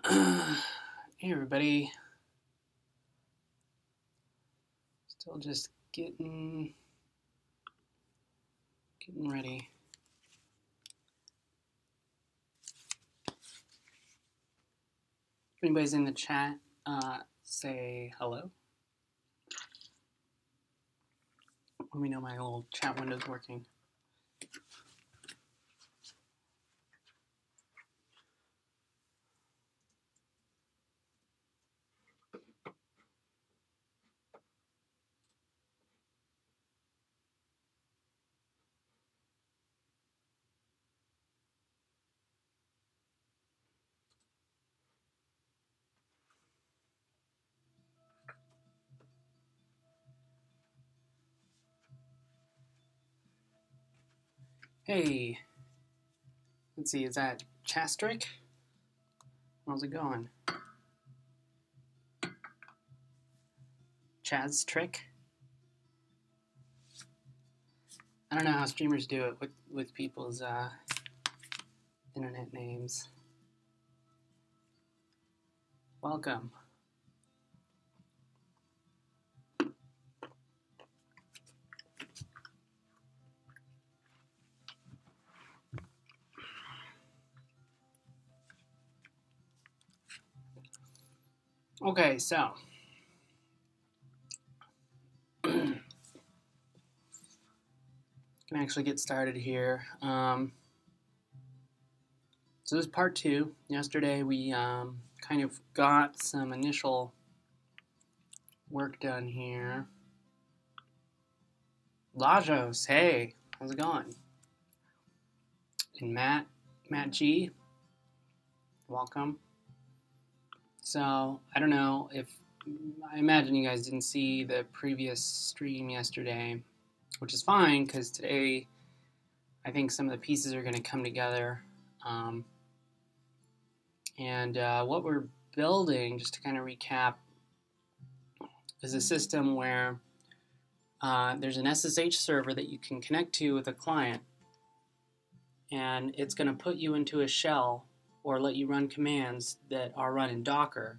Hey everybody, still just getting ready. If anybody's in the chat, say hello. Let me know my little chat window's working. Hey, let's see, is that Chastrick? How's it going? Chaz Trick? I don't know how streamers do it with people's internet names. Welcome. Okay, so can actually get started here. So this is part 2. Yesterday we kind of got some initial work done here. Lajos, hey, how's it going? And Matt G, welcome. So I don't know if, I imagine you guys didn't see the previous stream yesterday, which is fine because today I think some of the pieces are going to come together. And what we're building, just to kind of recap, is a system where there's an SSH server that you can connect to with a client, and it's going to put you into a shell or let you run commands that are run in Docker,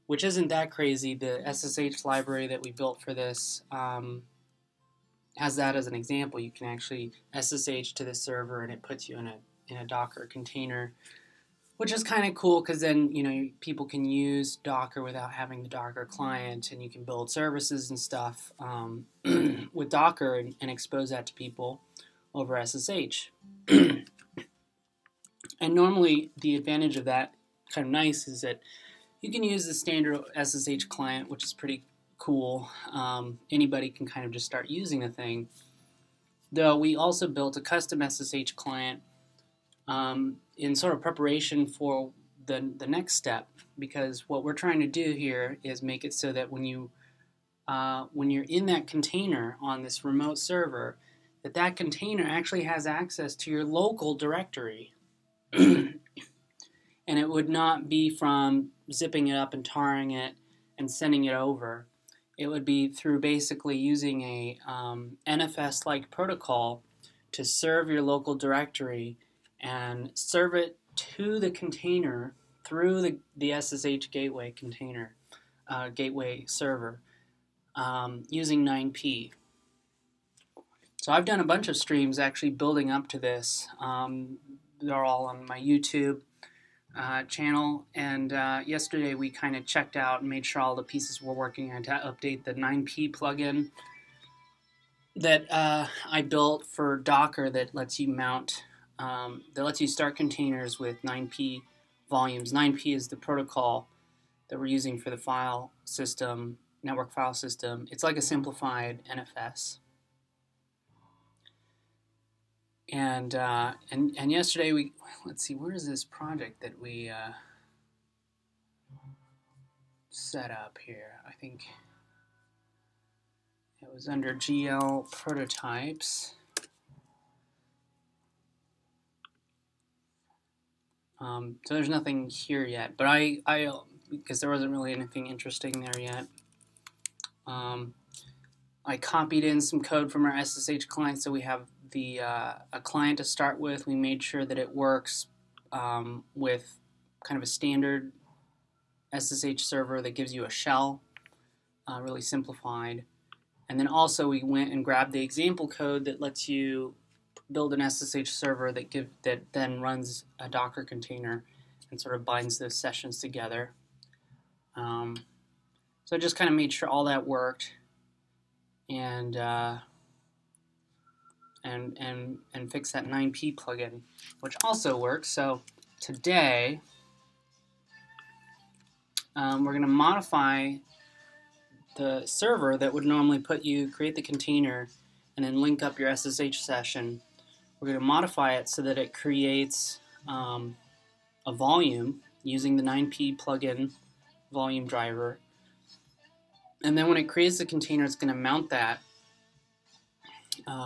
which isn't that crazy. The SSH library that we built for this has that as an example. You can actually SSH to the server, and it puts you in a Docker container, which is kind of cool because then people can use Docker without having the Docker client, and you can build services and stuff with Docker and expose that to people over SSH. And normally the advantage of that, kind of nice, is that you can use the standard SSH client, which is pretty cool. Anybody can kind of just start using the thing. Though we also built a custom SSH client in sort of preparation for the next step, because what we're trying to do here is make it so that when you're in that container on this remote server, that container actually has access to your local directory. And it would not be from zipping it up and tarring it and sending it over. It would be through basically using a NFS-like protocol to serve your local directory and serve it to the container through the SSH gateway container, gateway server, using 9p. So I've done a bunch of streams actually building up to this. They're all on my YouTube channel, and yesterday we kind of checked out and made sure all the pieces were working. I had to update the 9p plugin that I built for Docker that lets you mount, that lets you start containers with 9p volumes. 9p is the protocol that we're using for the file system, network file system. It's like a simplified NFS. And yesterday let's see, where is this project that we set up here? I think it was under GL prototypes. So there's nothing here yet, but I because there wasn't really anything interesting there yet. I copied in some code from our SSH client, so we have a client to start with. We made sure that it works with kind of a standard SSH server that gives you a shell, really simplified. And then also we went and grabbed the example code that lets you build an SSH server that then runs a Docker container and sort of binds those sessions together. So I just kind of made sure all that worked, and fix that 9p plugin, which also works. So today we're going to modify the server that would normally create the container and then link up your SSH session. We're going to modify it so that it creates a volume using the 9p plugin volume driver. And then when it creates the container, it's going to mount that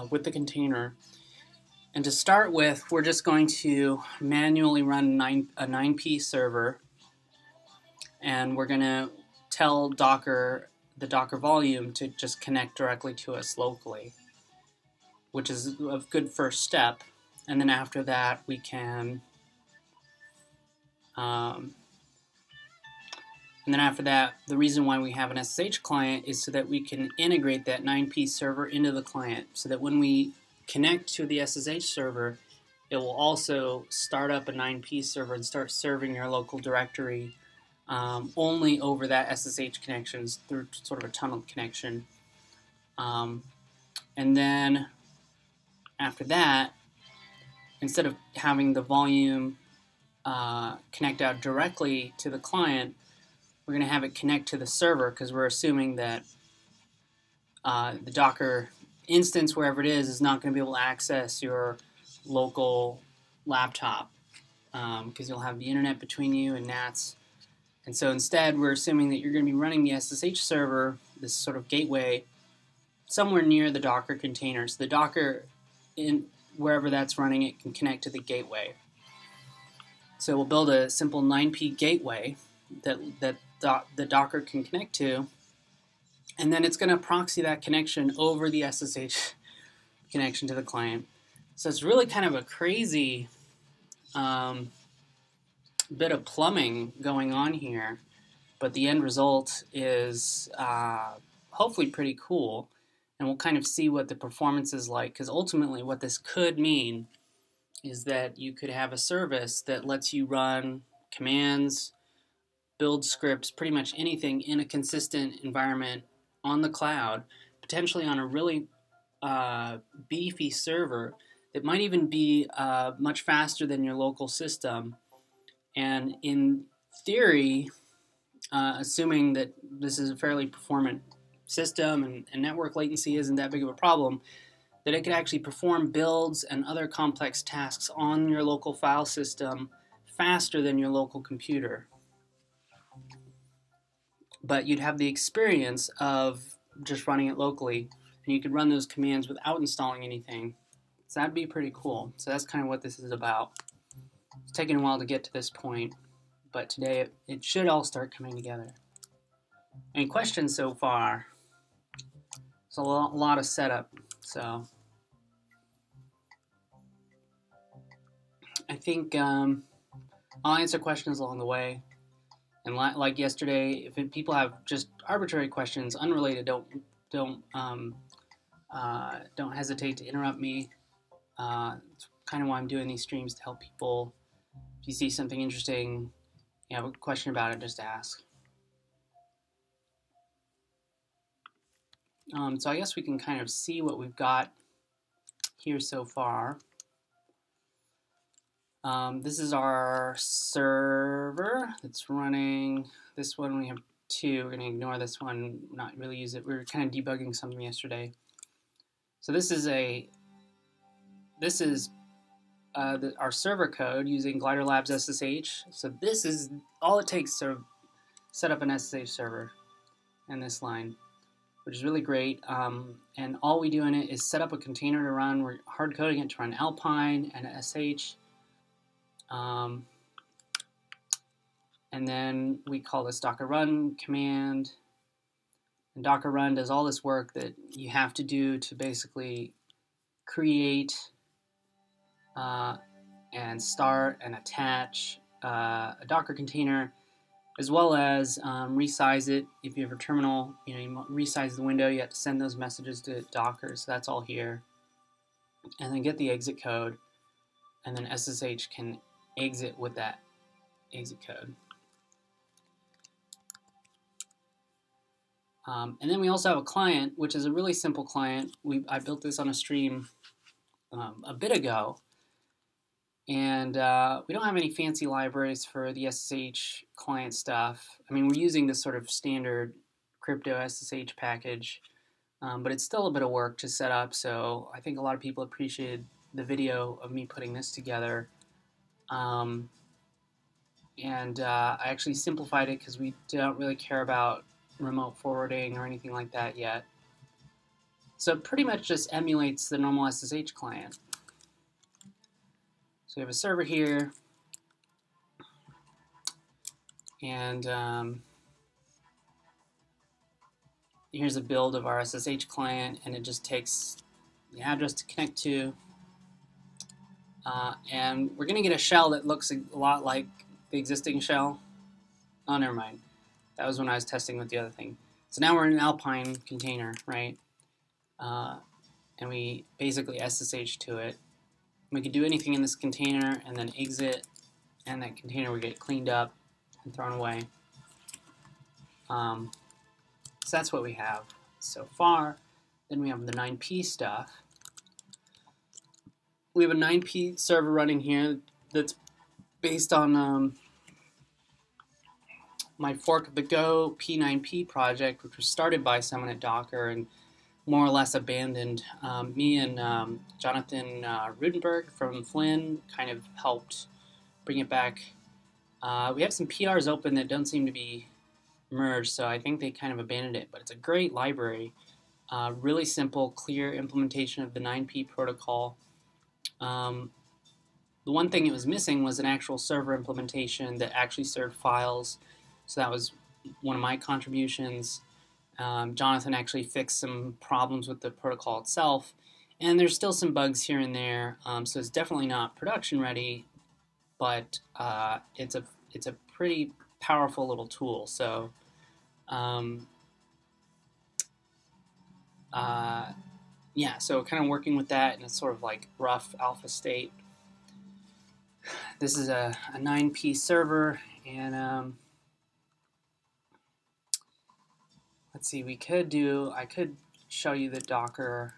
with the container. And to start with, we're just going to manually run a 9p server, and we're going to tell the Docker volume to just connect directly to us locally, which is a good first step. And then after that, we can the reason why we have an SSH client is so that we can integrate that 9p server into the client, so that when we connect to the SSH server, it will also start up a 9p server and start serving your local directory only over that SSH connection through sort of a tunnel connection. And then after that, instead of having the volume connect out directly to the client, we're going to have it connect to the server, because we're assuming that the Docker instance, wherever it is not going to be able to access your local laptop, because you'll have the internet between you and NATs. And so instead, we're assuming that you're going to be running the SSH server, this sort of gateway, somewhere near the Docker container. So the Docker, wherever that's running, it can connect to the gateway. So we'll build a simple 9p gateway that the Docker can connect to, and then it's going to proxy that connection over the SSH connection to the client. So it's really kind of a crazy bit of plumbing going on here, but the end result is hopefully pretty cool, and we'll kind of see what the performance is like, because ultimately what this could mean is that you could have a service that lets you run commands, build scripts, pretty much anything in a consistent environment on the cloud, potentially on a really beefy server that might even be much faster than your local system. And in theory, assuming that this is a fairly performant system and network latency isn't that big of a problem, that it could actually perform builds and other complex tasks on your local file system faster than your local computer. But you'd have the experience of just running it locally, and you could run those commands without installing anything. So that'd be pretty cool. So that's kind of what this is about. It's taken a while to get to this point, but today it should all start coming together. Any questions so far? It's a lot of setup, so I think I'll answer questions along the way. And like yesterday, if people have just arbitrary questions, unrelated, don't hesitate to interrupt me. It's kind of why I'm doing these streams, to help people. If you see something interesting, you have a question about it, just ask. So I guess we can kind of see what we've got here so far. This is our server that's running. This one we have two. We're going to ignore this one, not really use it. We were kind of debugging something yesterday. So this is our server code using Glider Labs SSH. So this is all it takes to set up an SSH server in this line, which is really great. And all we do in it is set up a container to run. We're hard coding it to run Alpine and SH. And then we call this Docker run command. And Docker run does all this work that you have to do to basically create and start and attach a Docker container, as well as resize it. If you have a terminal, you resize the window, you have to send those messages to Docker, so that's all here. And then get the exit code, and then SSH can exit with that exit code. And then we also have a client, which is a really simple client. I built this on a stream a bit ago, and we don't have any fancy libraries for the SSH client stuff. I mean, we're using this sort of standard crypto SSH package, but it's still a bit of work to set up, so I think a lot of people appreciated the video of me putting this together. And I actually simplified it because we don't really care about remote forwarding or anything like that yet. So it pretty much just emulates the normal SSH client. So we have a server here, and here's a build of our SSH client, and it just takes the address to connect to. And we're going to get a shell that looks a lot like the existing shell. Oh, never mind. That was when I was testing with the other thing. So now we're in an Alpine container, right? And we basically SSH to it. We can do anything in this container and then exit, and that container will get cleaned up and thrown away. So that's what we have so far. Then we have the 9p stuff. We have a 9p server running here that's based on my fork of the Go P9P project, which was started by someone at Docker and more or less abandoned. Me and Jonathan Rudenberg from Flynn kind of helped bring it back. We have some PRs open that don't seem to be merged, so I think they kind of abandoned it, but it's a great library. Really simple, clear implementation of the 9p protocol. The one thing it was missing was an actual server implementation that actually served files, so that was one of my contributions. Jonathan actually fixed some problems with the protocol itself, and there's still some bugs here and there, so it's definitely not production ready, but it's a pretty powerful little tool. So yeah, so kind of working with that in a sort of like rough alpha state. This is a 9p server, and let's see, I could show you the Docker.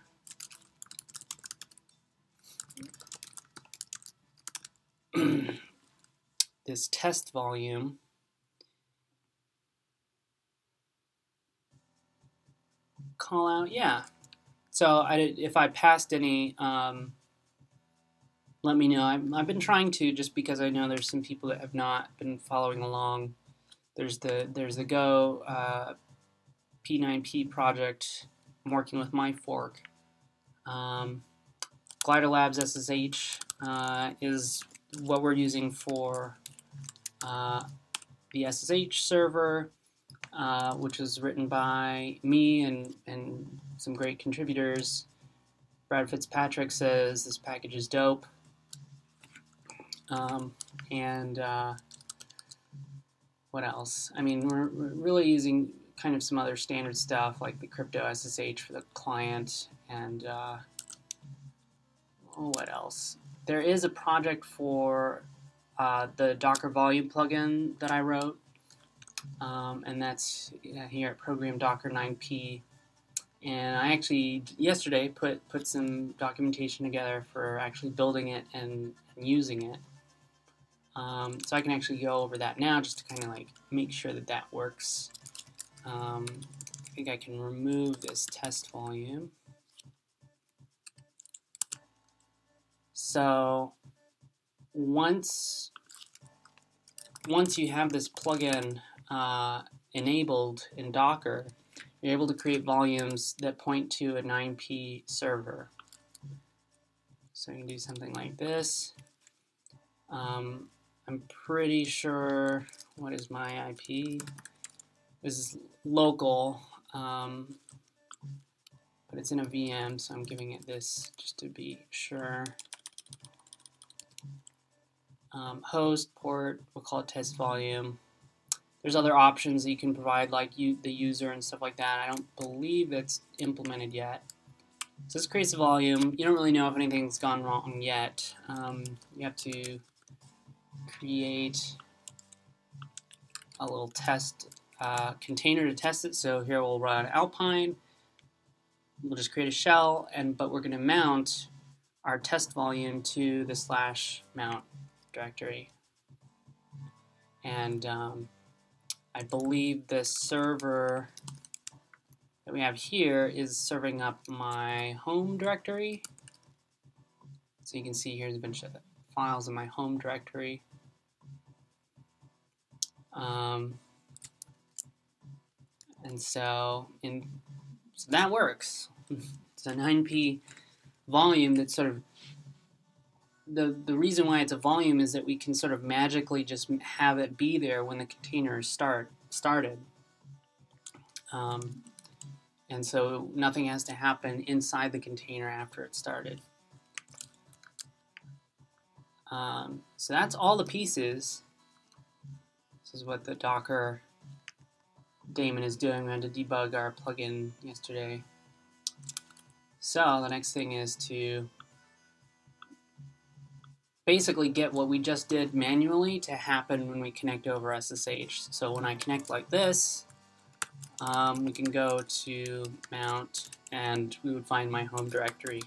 This test volume. Call out, yeah. So if I passed any, let me know. I've been trying to, just because I know there's some people that have not been following along. There's the Go P9P project. I'm working with my fork. Glider Labs SSH is what we're using for the SSH server, which was written by me and some great contributors. Brad Fitzpatrick says this package is dope. And what else? I mean, we're really using kind of some other standard stuff like the crypto SSH for the client, and what else? There is a project for the Docker volume plugin that I wrote, and that's here at Program Docker 9p. And I actually yesterday put some documentation together for actually building it and using it. So I can actually go over that now just to kind of like make sure that that works. I think I can remove this test volume. So once you have this plugin enabled in Docker, you're able to create volumes that point to a 9p server. So you can do something like this. I'm pretty sure, what is my IP? This is local, but it's in a VM, so I'm giving it this just to be sure. host, port, we'll call it test volume. There's other options that you can provide, like the user and stuff like that. I don't believe that's implemented yet. So this creates a volume. You don't really know if anything's gone wrong yet. You have to create a little test container to test it. So here we'll run Alpine. We'll just create a shell, but we're going to mount our test volume to the /mount directory. And I believe the server that we have here is serving up my home directory. So you can see here's a bunch of files in my home directory. And so that works. It's a 9p volume that's sort of, the reason why it's a volume is that we can sort of magically just have it be there when the container is started. And so nothing has to happen inside the container after it started. So that's all the pieces. This is what the Docker daemon is doing. We had to debug our plugin yesterday. So the next thing is to basically get what we just did manually to happen when we connect over SSH. So when I connect like this, we can go to mount and we would find my home directory.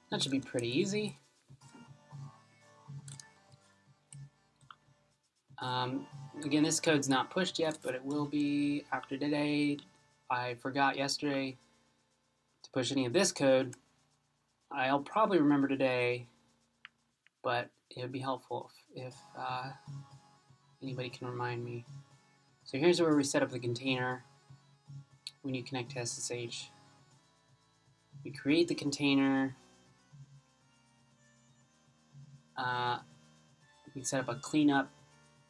That should be pretty easy. Again, this code's not pushed yet, but it will be after today. I forgot yesterday to push any of this code. I'll probably remember today, but it would be helpful if anybody can remind me. So here's where we set up the container when you connect to SSH. We create the container. We set up a cleanup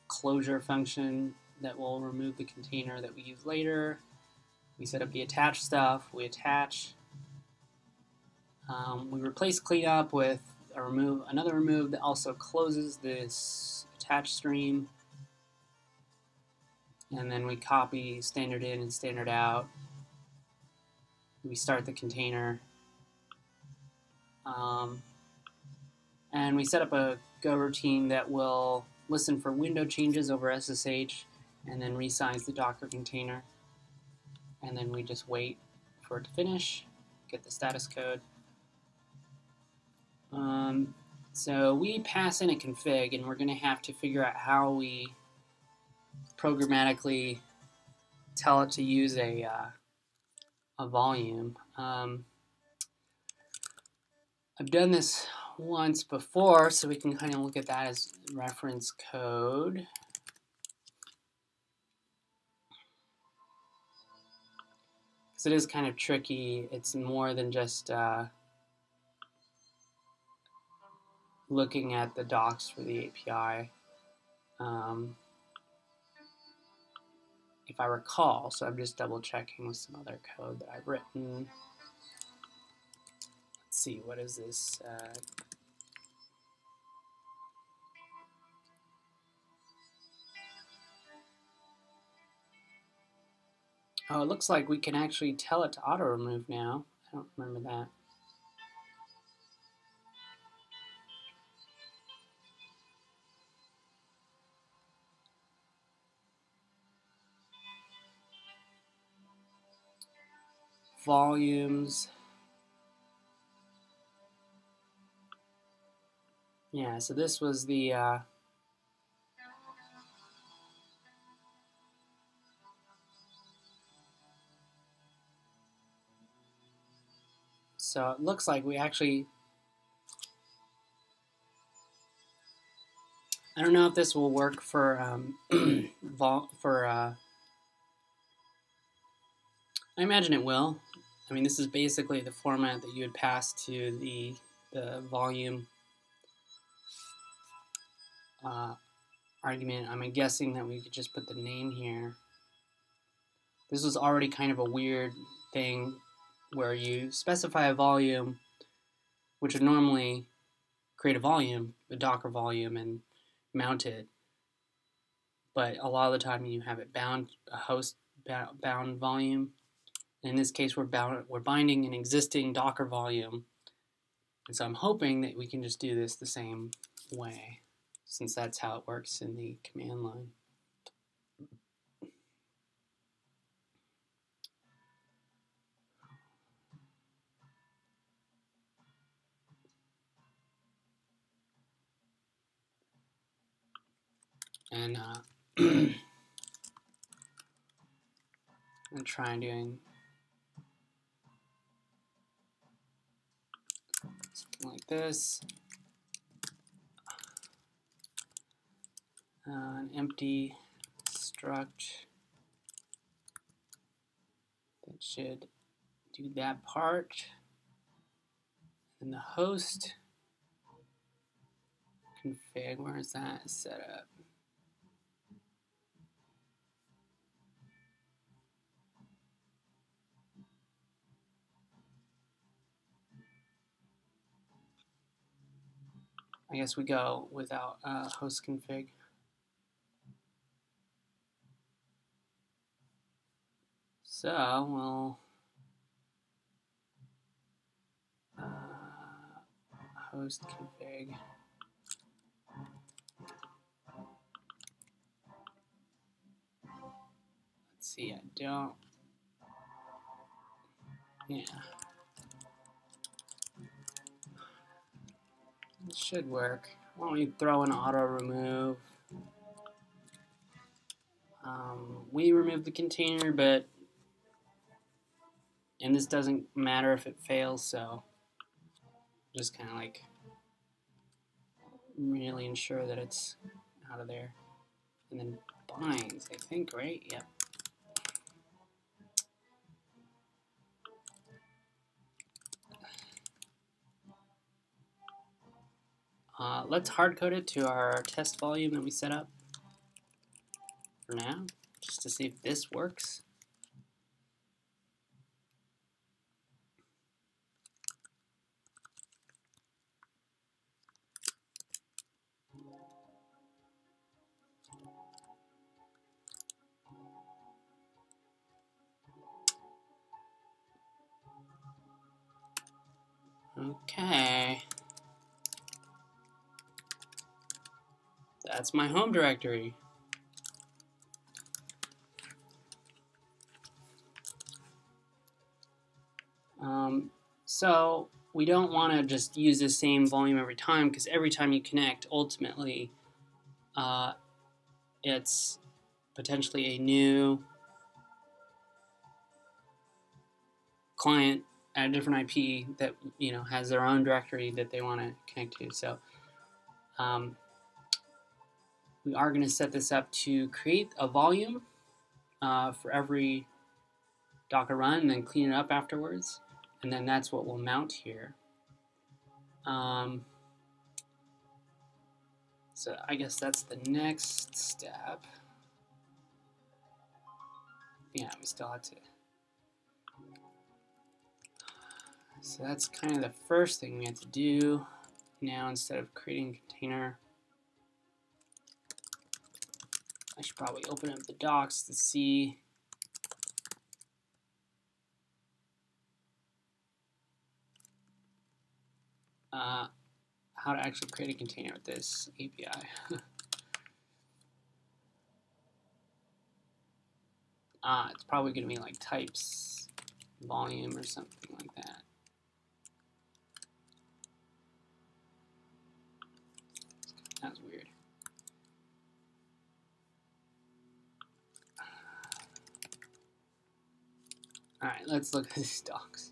closure function that will remove the container that we use later. We set up the attach stuff. We attach. We replace cleanup with another remove that also closes this attach stream. And then we copy standard in and standard out. We start the container. And we set up a go routine that will listen for window changes over SSH and then resize the Docker container. And then we just wait for it to finish, get the status code. So we pass in a config, and we're going to have to figure out how we programmatically tell it to use a volume. I've done this once before, so we can kind of look at that as reference code. Because it is kind of tricky. It's more than just looking at the docs for the API. If I recall, so I'm just double checking with some other code that I've written. Let's see, what is this? Oh, it looks like we can actually tell it to auto remove now. I don't remember that. Volumes. Yeah, so this was the so it looks like we actually, I don't know if this will work for I imagine it will. I mean, this is basically the format that you would pass to the volume argument. I'm guessing that we could just put the name here. This was already kind of a weird thing where you specify a volume, which would normally create a volume, a Docker volume, and mount it. But a lot of the time you have it bound, a host bound volume. In this case, we're binding an existing Docker volume. And so I'm hoping that we can just do this the same way, since that's how it works in the command line. And I'm going to try doing something like this. An empty struct that should do that part. And the host config, where is that set up? I guess we go without host config. So we'll host config. Let's see, I don't. Yeah. It should work. Why don't we throw an auto remove? We remove the container, and this doesn't matter if it fails, so just kind of like really ensure that it's out of there. And then binds, I think, right? Yep. Let's hard code it to our test volume that we set up for now, just to see if this works. Okay. That's my home directory. So we don't want to just use the same volume every time, because every time you connect, ultimately, it's potentially a new client at a different IP that has their own directory that they want to connect to. So we are going to set this up to create a volume for every Docker run, and then clean it up afterwards. And then that's what we'll mount here. So I guess that's the next step. Yeah, we still have to. So that's kind of the first thing we have to do. Now, instead of creating a container, I should probably open up the docs to see how to actually create a container with this API. It's probably going to be like types volume or something like that. That's weird. All right, let's look at these docs.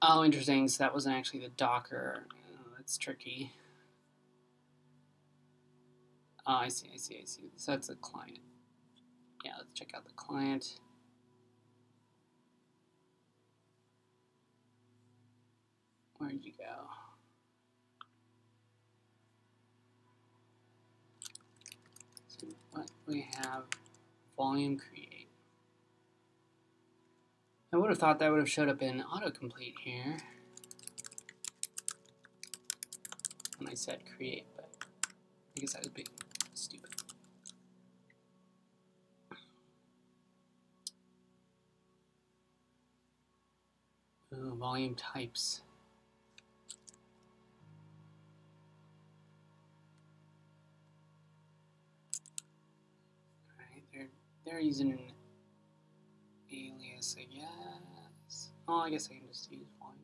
Oh, interesting. So that wasn't actually the Docker. Oh, that's tricky. Oh, I see. So that's the client. Yeah, let's check out the client. Where'd you go? But we have volume create. I would have thought that would have showed up in autocomplete here when I said create, but I guess I was being stupid. Ooh, volume types. Alright, they're using an alias, I guess. Oh, I guess I can just use volume.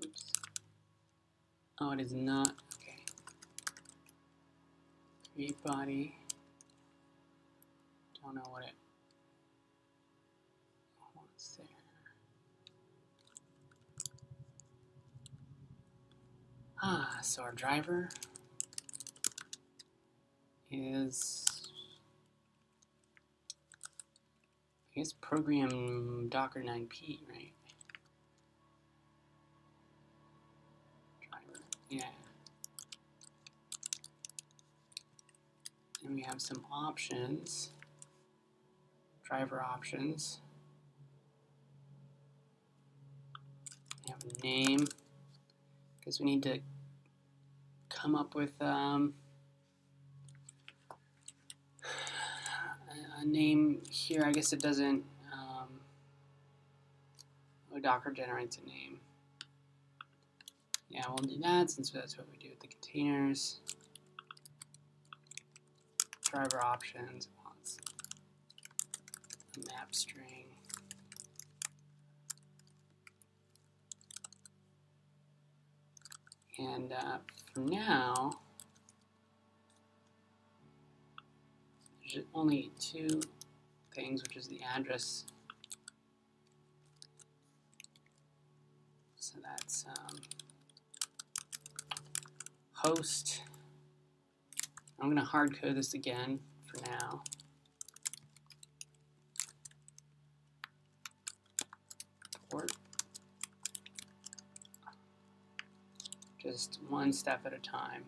Oops. Oh, it is not. Okay. Create body. Don't know what it wants there. So our driver is, I guess, program Docker 9p, right? Driver, yeah. And we have some options, driver options. We have a name, because we need to come up with a name here. I guess it doesn't, Docker generates a name. Yeah, we'll do that since that's what we do with the containers. Driver options wants a map string. And for now, there's only two things, which is the address. So that's host. I'm going to hard code this again for now. Port. Just one step at a time.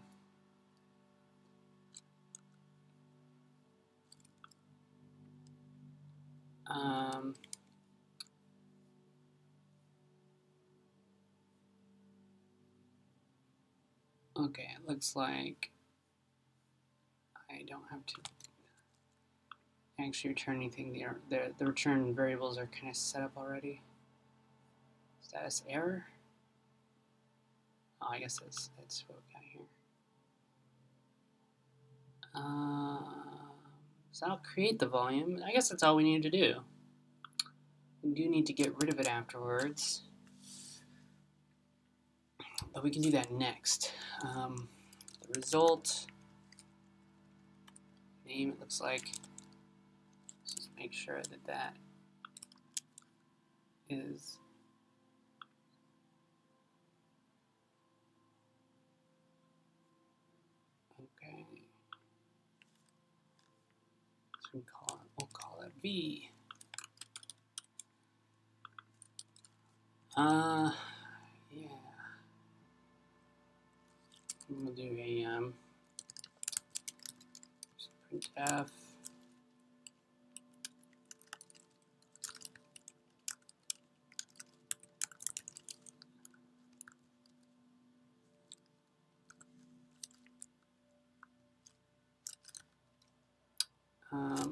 Okay, it looks like I don't have to actually return anything. The return variables are kind of set up already. Status error. Oh, I guess that's what we got here. So I'll create the volume. I guess that's all we need to do. We do need to get rid of it afterwards, but we can do that next. The result name, it looks like. Let's just make sure that that is okay. So we'll call it V. Yeah. We'll do a printf.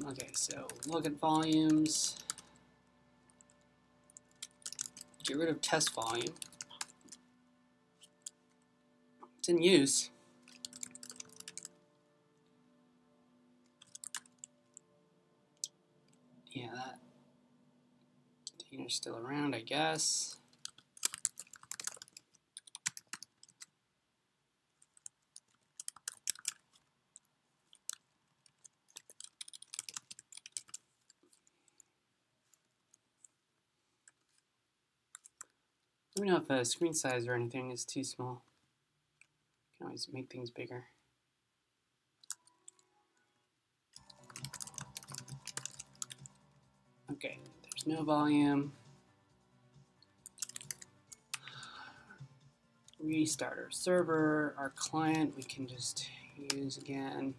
Okay, so look at volumes. Get rid of test volume. It's in use. Yeah, that container's still around, I guess. Let me know if a screen size or anything is too small. You can always make things bigger. Okay, there's no volume. restart our server. Our client we can just use again.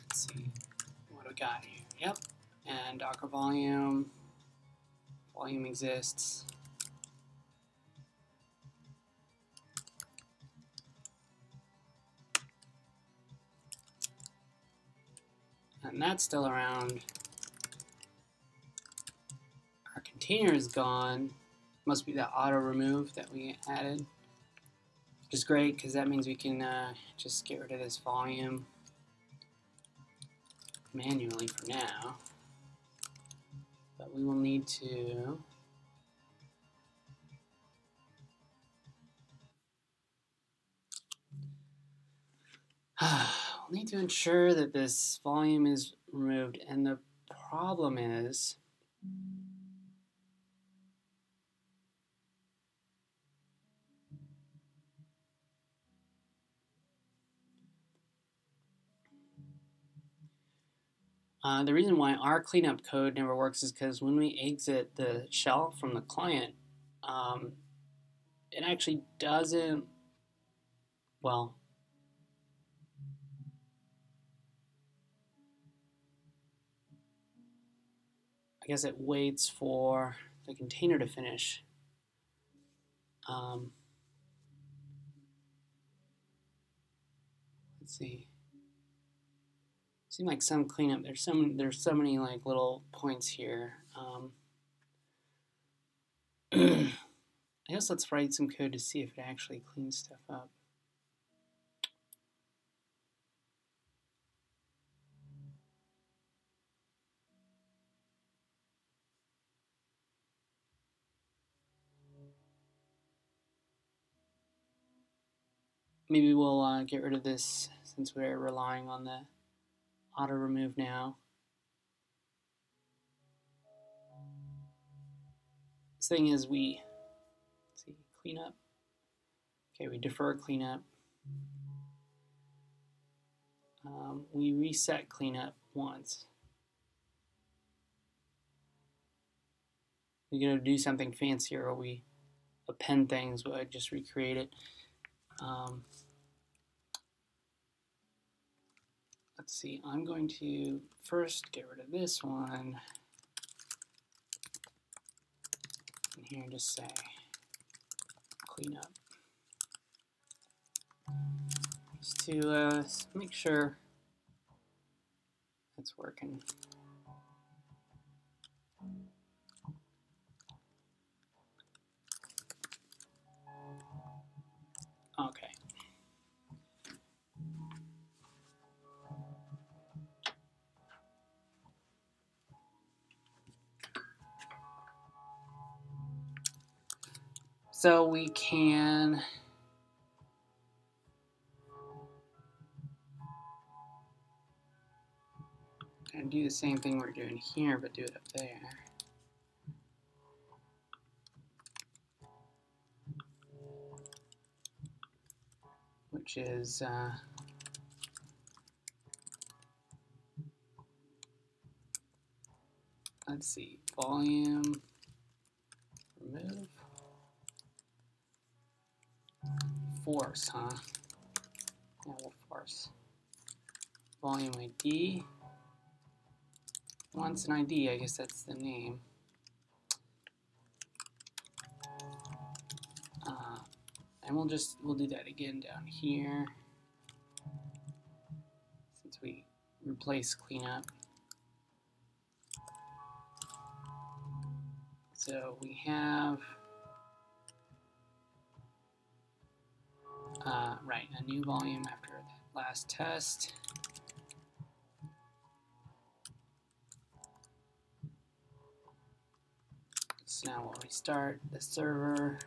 Let's see what we got here. Yep, and Docker volume exists. And that's still around. Our container is gone. Must be the auto remove that we added, which is great because that means we can just get rid of this volume manually for now. But we will need to we'll need to ensure that this volume is removed, and the problem is the reason why our cleanup code never works is because when we exit the shell from the client, it actually doesn't, well, I guess it waits for the container to finish. Let's see. Seems like some cleanup. There's so many like little points here. I guess let's write some code to see if it actually cleans stuff up. Maybe we'll get rid of this since we're relying on the auto remove now. This thing is let's see, cleanup. Okay, we defer cleanup. We reset cleanup once. We're gonna do something fancier where we append things, but I just recreate it. Let's see, I'm going to first get rid of this one. And here just say cleanup. Just to make sure it's working. Okay. So we can kind of do the same thing we're doing here, but do it up there. Which is let's see, volume remove force, huh? Yeah, we'll force volume ID. Wants an ID, I guess that's the name. And we'll do that again down here since we replace cleanup. So we have right, a new volume after the last test. So now we'll restart the server.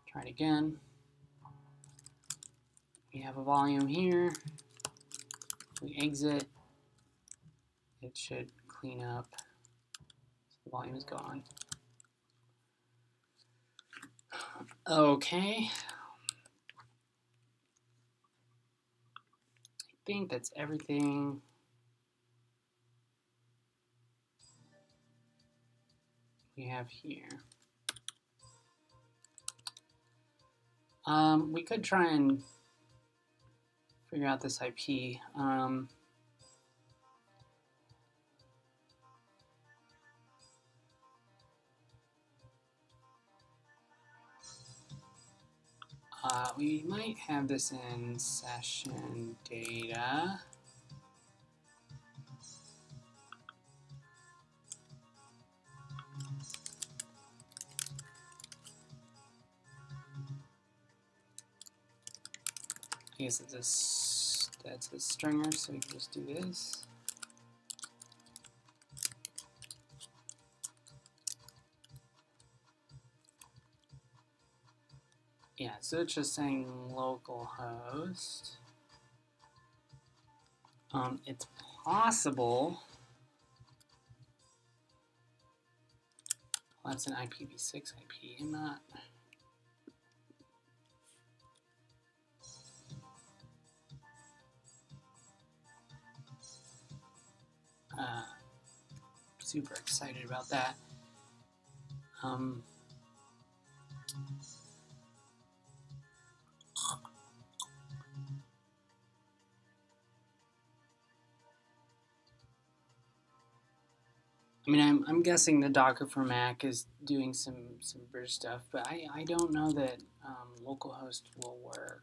Try it again. We have a volume here. If we exit, it should clean up. So the volume is gone. Okay. I think that's everything. we have here. We could try and figure out this IP. We might have this in session data. I guess that's a stringer, so we can just do this. Yeah, so it's just saying localhost. It's possible. Well, that's an IPv6 IP, and not. Super excited about that. I mean, I'm guessing the Docker for Mac is doing some bridge stuff, but I don't know that localhost will work.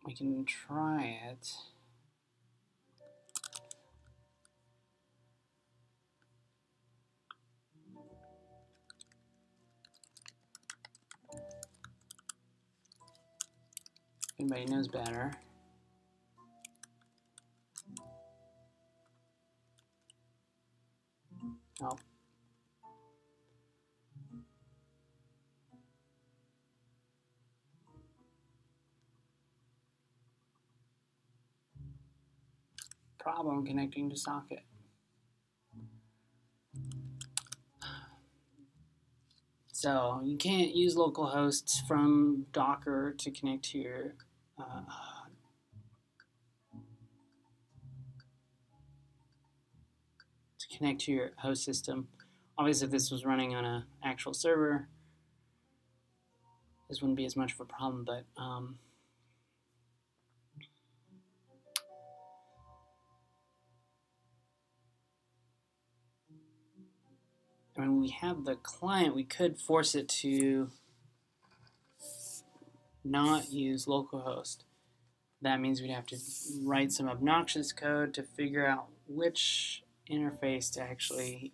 We can try it. Anybody knows better. Nope. Problem connecting to socket. So you can't use localhost from Docker to connect to your host system. Obviously, if this was running on an actual server, this wouldn't be as much of a problem, but I mean, we have the client, we could force it to not use localhost. That means we'd have to write some obnoxious code to figure out which interface to actually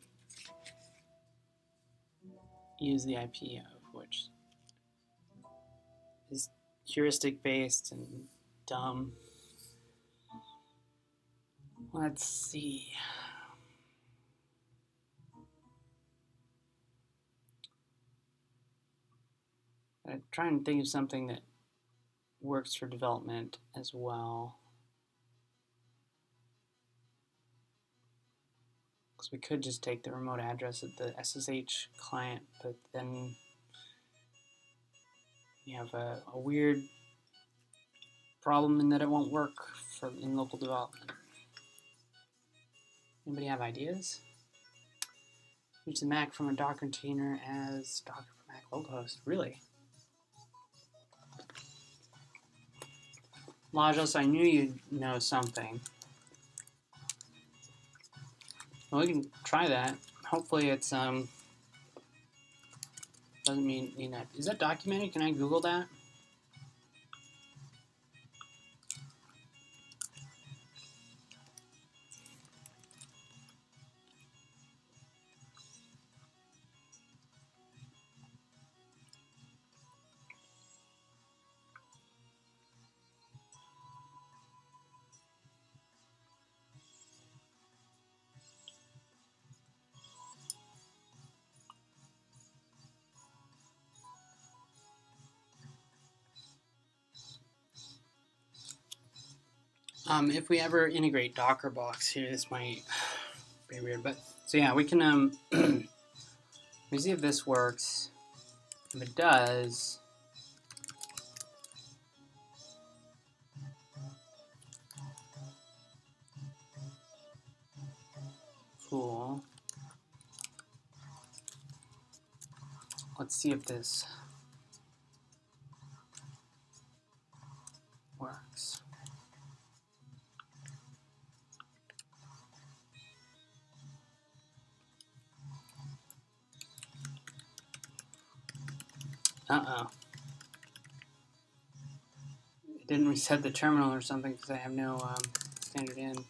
use the IP of, which is heuristic based and dumb. Let's see. I try and think of something that works for development as well. Because we could just take the remote address of the SSH client, but then you have a weird problem in that it won't work in local development. Anybody have ideas? Use the Mac from a Docker container as Docker for Mac localhost. Really? Lajos, I knew you'd know something. Well, we can try that. Hopefully it's doesn't mean that. Is that documented? Can I Google that? If we ever integrate Dockerbox here, this might be weird, but so yeah, we can let me see if this works. If it does, Cool. Let's see if this works. Uh-oh. It didn't reset the terminal or something because I have no standard in.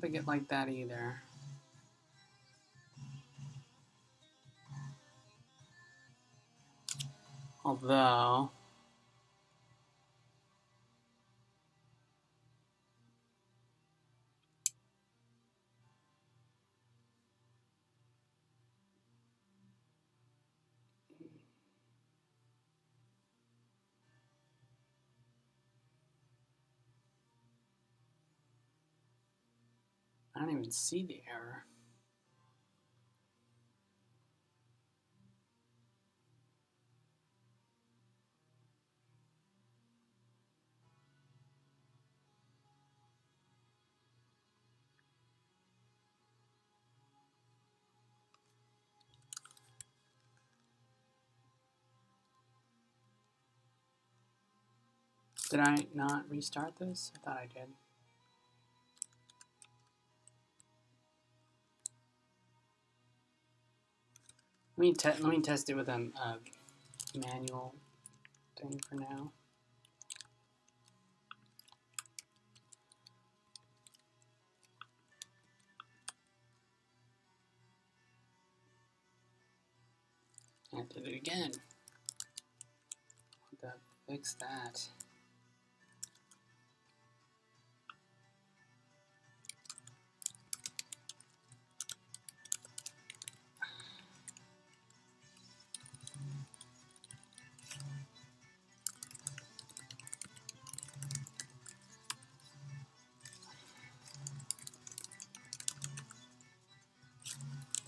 I don't think it like that either. Although I don't even see the error. Did I not restart this? I thought I did. Let me test it with a manual thing for now. I did it again. I'll have to fix that.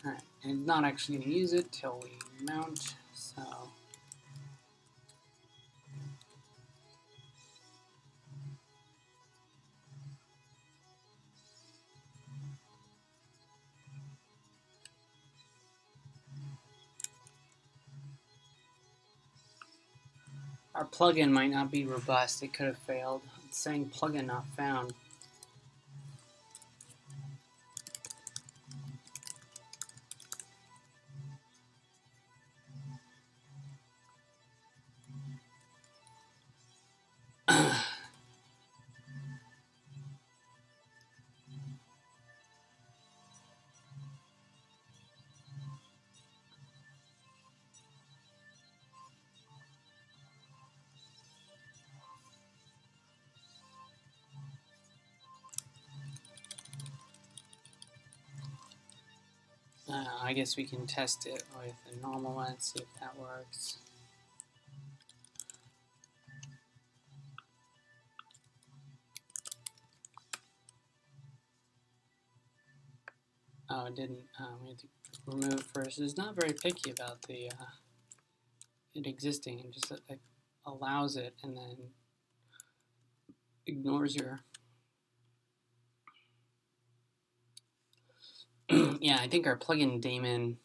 Alright, and it's not actually going to use it till we mount, so. Our plugin might not be robust, it could have failed. It's saying plugin not found. I guess we can test it with a normal one, see if that works. Oh, it didn't. We had to remove it first. It's not very picky about the it existing. It just allows it and then ignores your. Yeah, I think our plugin daemon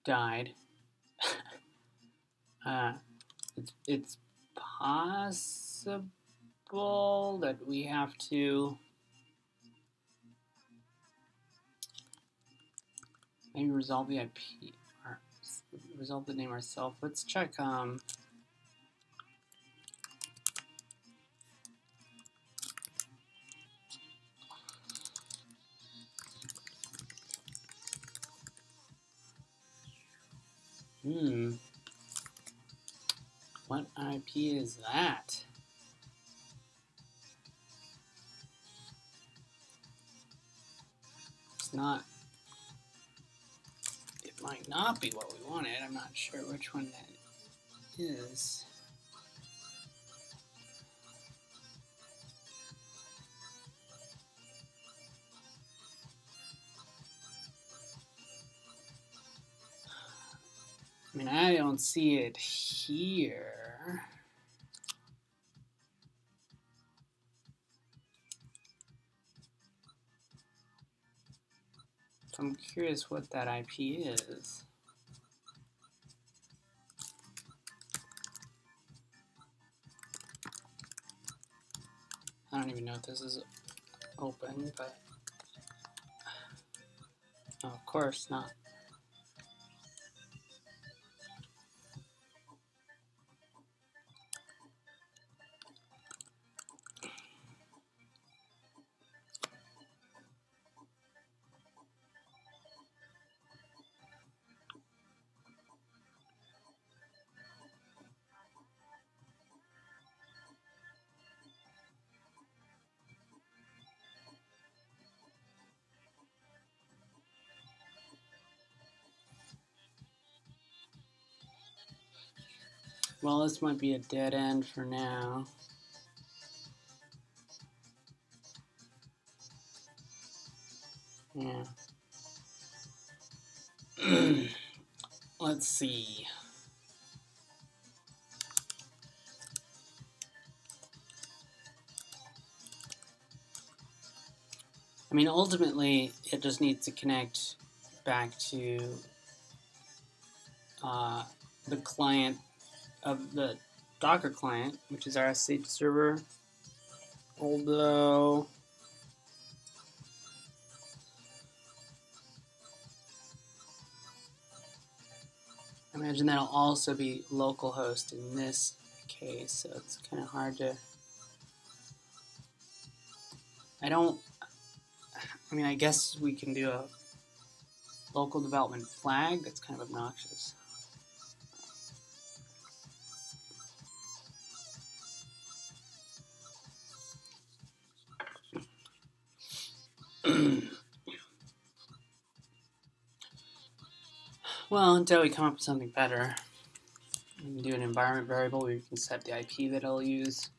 died. It's possible that we have to maybe resolve the IP or resolve the name ourselves. Let's check. What IP is that? It's not. It might not be what we wanted. I'm not sure which one that is. I mean, I don't see it here. So I'm curious what that IP is. I don't even know if this is open, but oh, of course not. Well, this might be a dead end for now. Yeah. Let's see. I mean, ultimately, it just needs to connect back to the client of the Docker client, which is our SSH server. Although I imagine that'll also be localhost in this case, so it's kind of hard to. I mean, I guess we can do a local development flag. That's kind of obnoxious. Well, until we come up with something better, we can do an environment variable where you can set the IP that it'll use.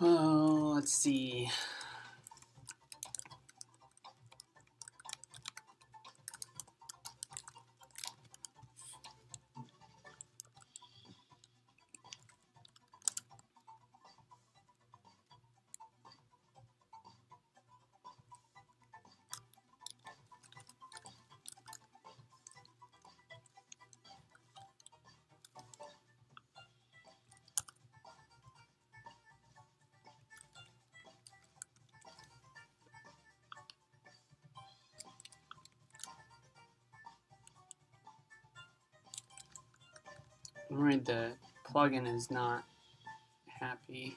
Oh, let's see. I'm worried the plugin is not happy.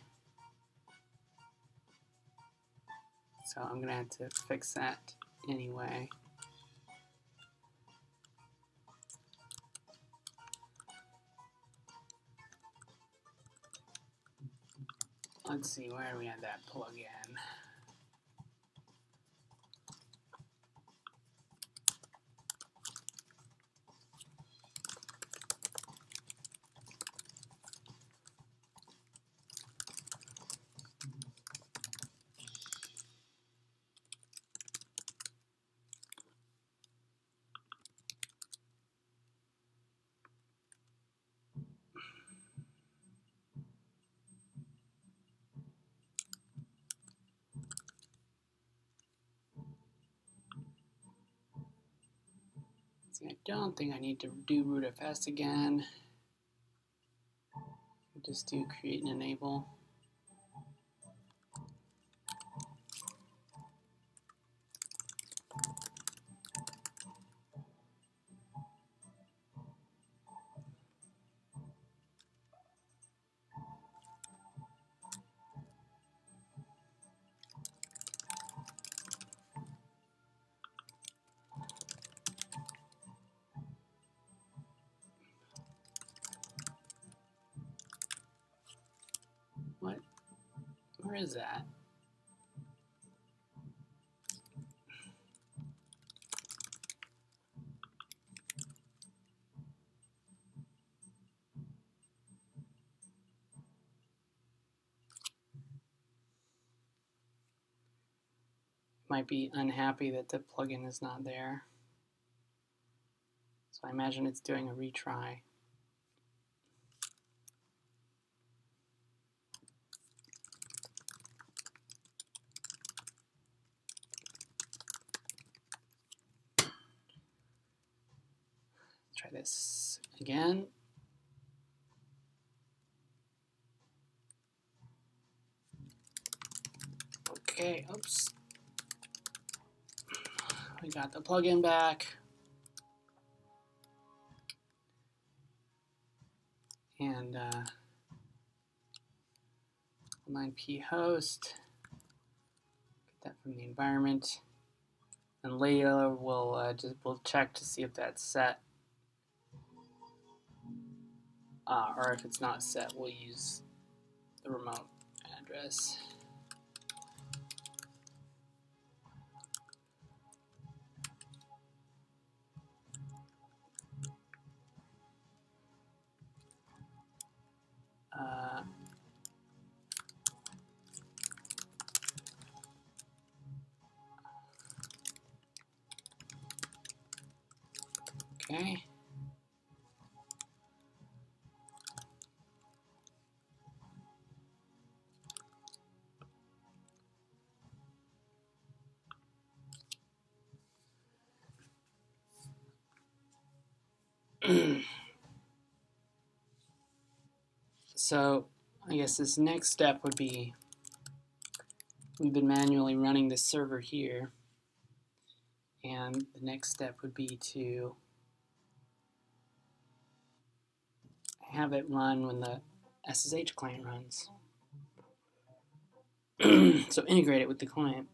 So I'm going to have to fix that anyway. Let's see, where do we have that plugin? See, I don't think I need to do rootfs again. Just do create and enable. Where is that? Might be unhappy that the plugin is not there. So I imagine it's doing a retry. Try this again. Okay, oops. We got the plugin back. And online host. Get that from the environment. And later we'll check to see if that's set. Or if it's not set, we'll use the remote address. Okay. So I guess this next step would be, we've been manually running this server here, and the next step would be to have it run when the SSH client runs. So integrate it with the client.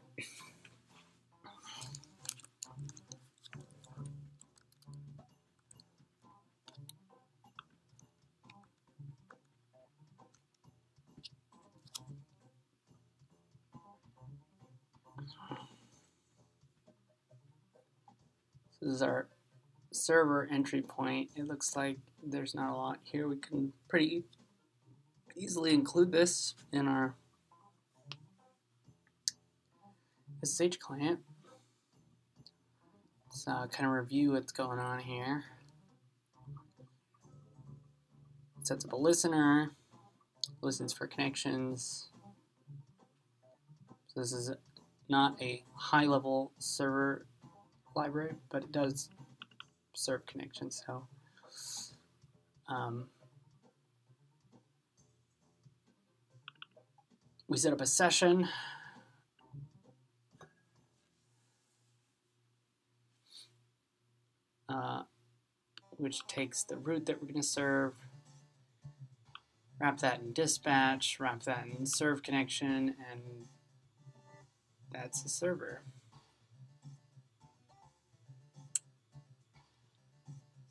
This is our server entry point. It looks like there's not a lot here. We can pretty easily include this in our SSH client. Let's kind of review what's going on here. It sets up a listener, listens for connections. So this is not a high-level server library, but it does serve connections. So we set up a session. Which takes the route that we're going to serve, wrap that in dispatch, wrap that in serve connection, and that's the server.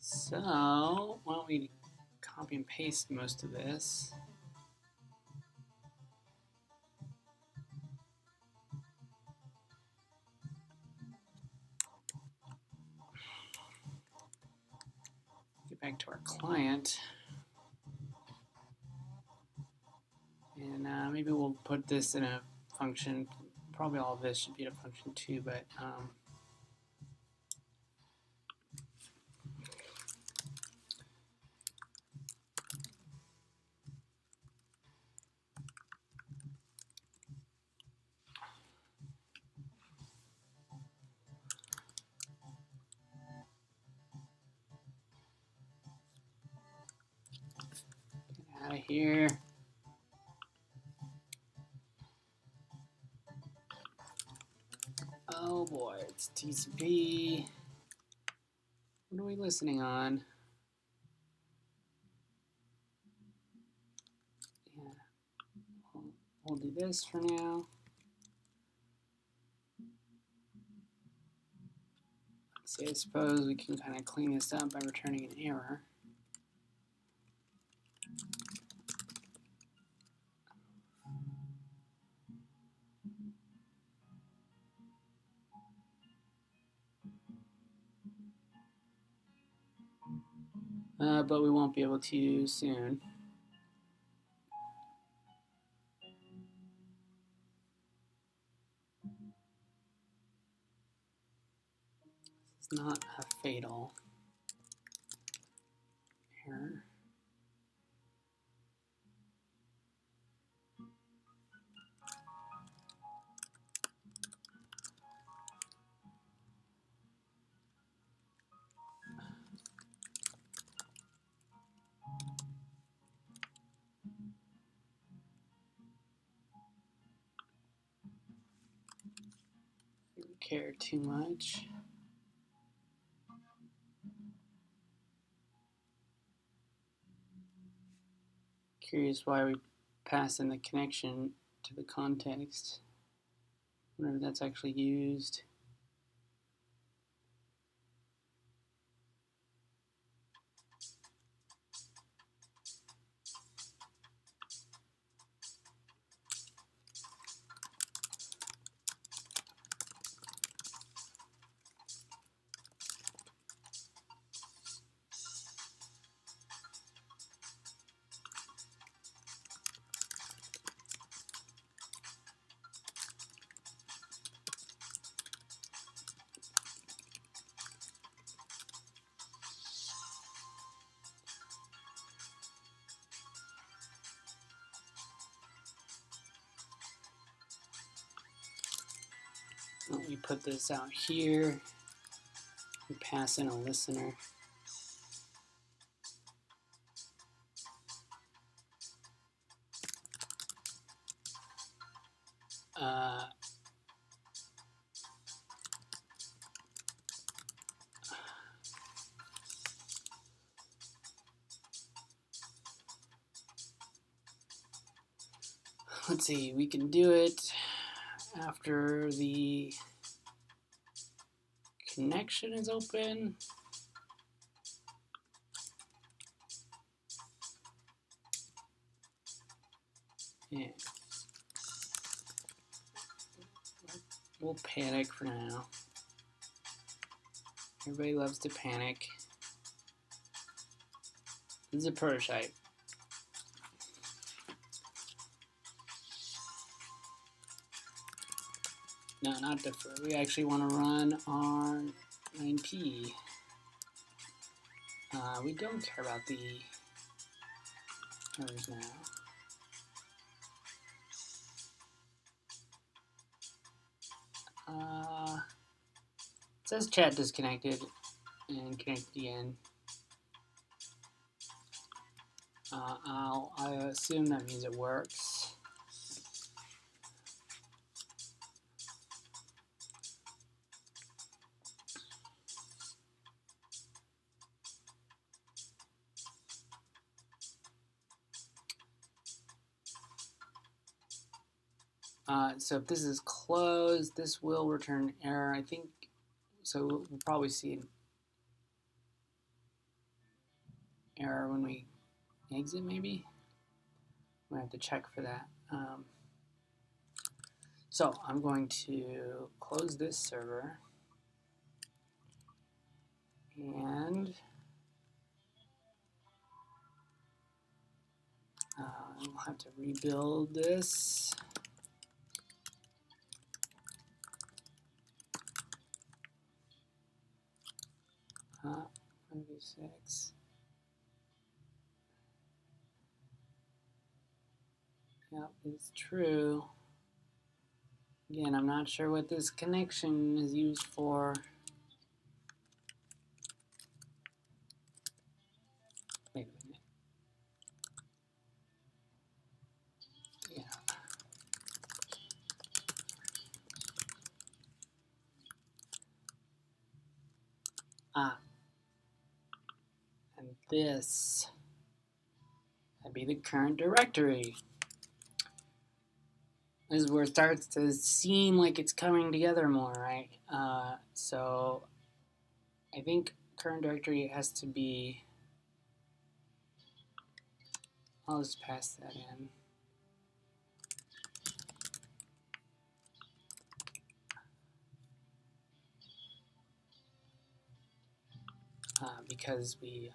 So why don't we copy and paste most of this. Get back to our client. And maybe we'll put this in a function. Probably all of this should be in a function too, but get out of here. Oh boy, it's TCP. What are we listening on? Yeah, we'll do this for now. See, I suppose we can kind of clean this up by returning an error. but we won't be able to soon. It's not a fatal error. Didn't care too much. Curious why we pass in the connection to the context. I wonder if that's actually used. Let me put this out here and pass in a listener. Let's see, we can do it after the connection is open. Yeah. We'll panic for now. Everybody loves to panic. This is a prototype. No, not defer. We actually want to run our 9p. We don't care about the errors now. It says chat disconnected and connected again. I assume that means it works. So if this is closed, this will return error. I think so. We'll probably see an error when we exit, maybe. We have to check for that. So I'm going to close this server and we'll have to rebuild this. 96. Yep, it's true. Again, I'm not sure what this connection is used for. Wait a minute. Yeah. And this, that'd be the current directory. This is where it starts to seem like it's coming together more, right? So I think current directory has to be, I'll just pass that in. Because we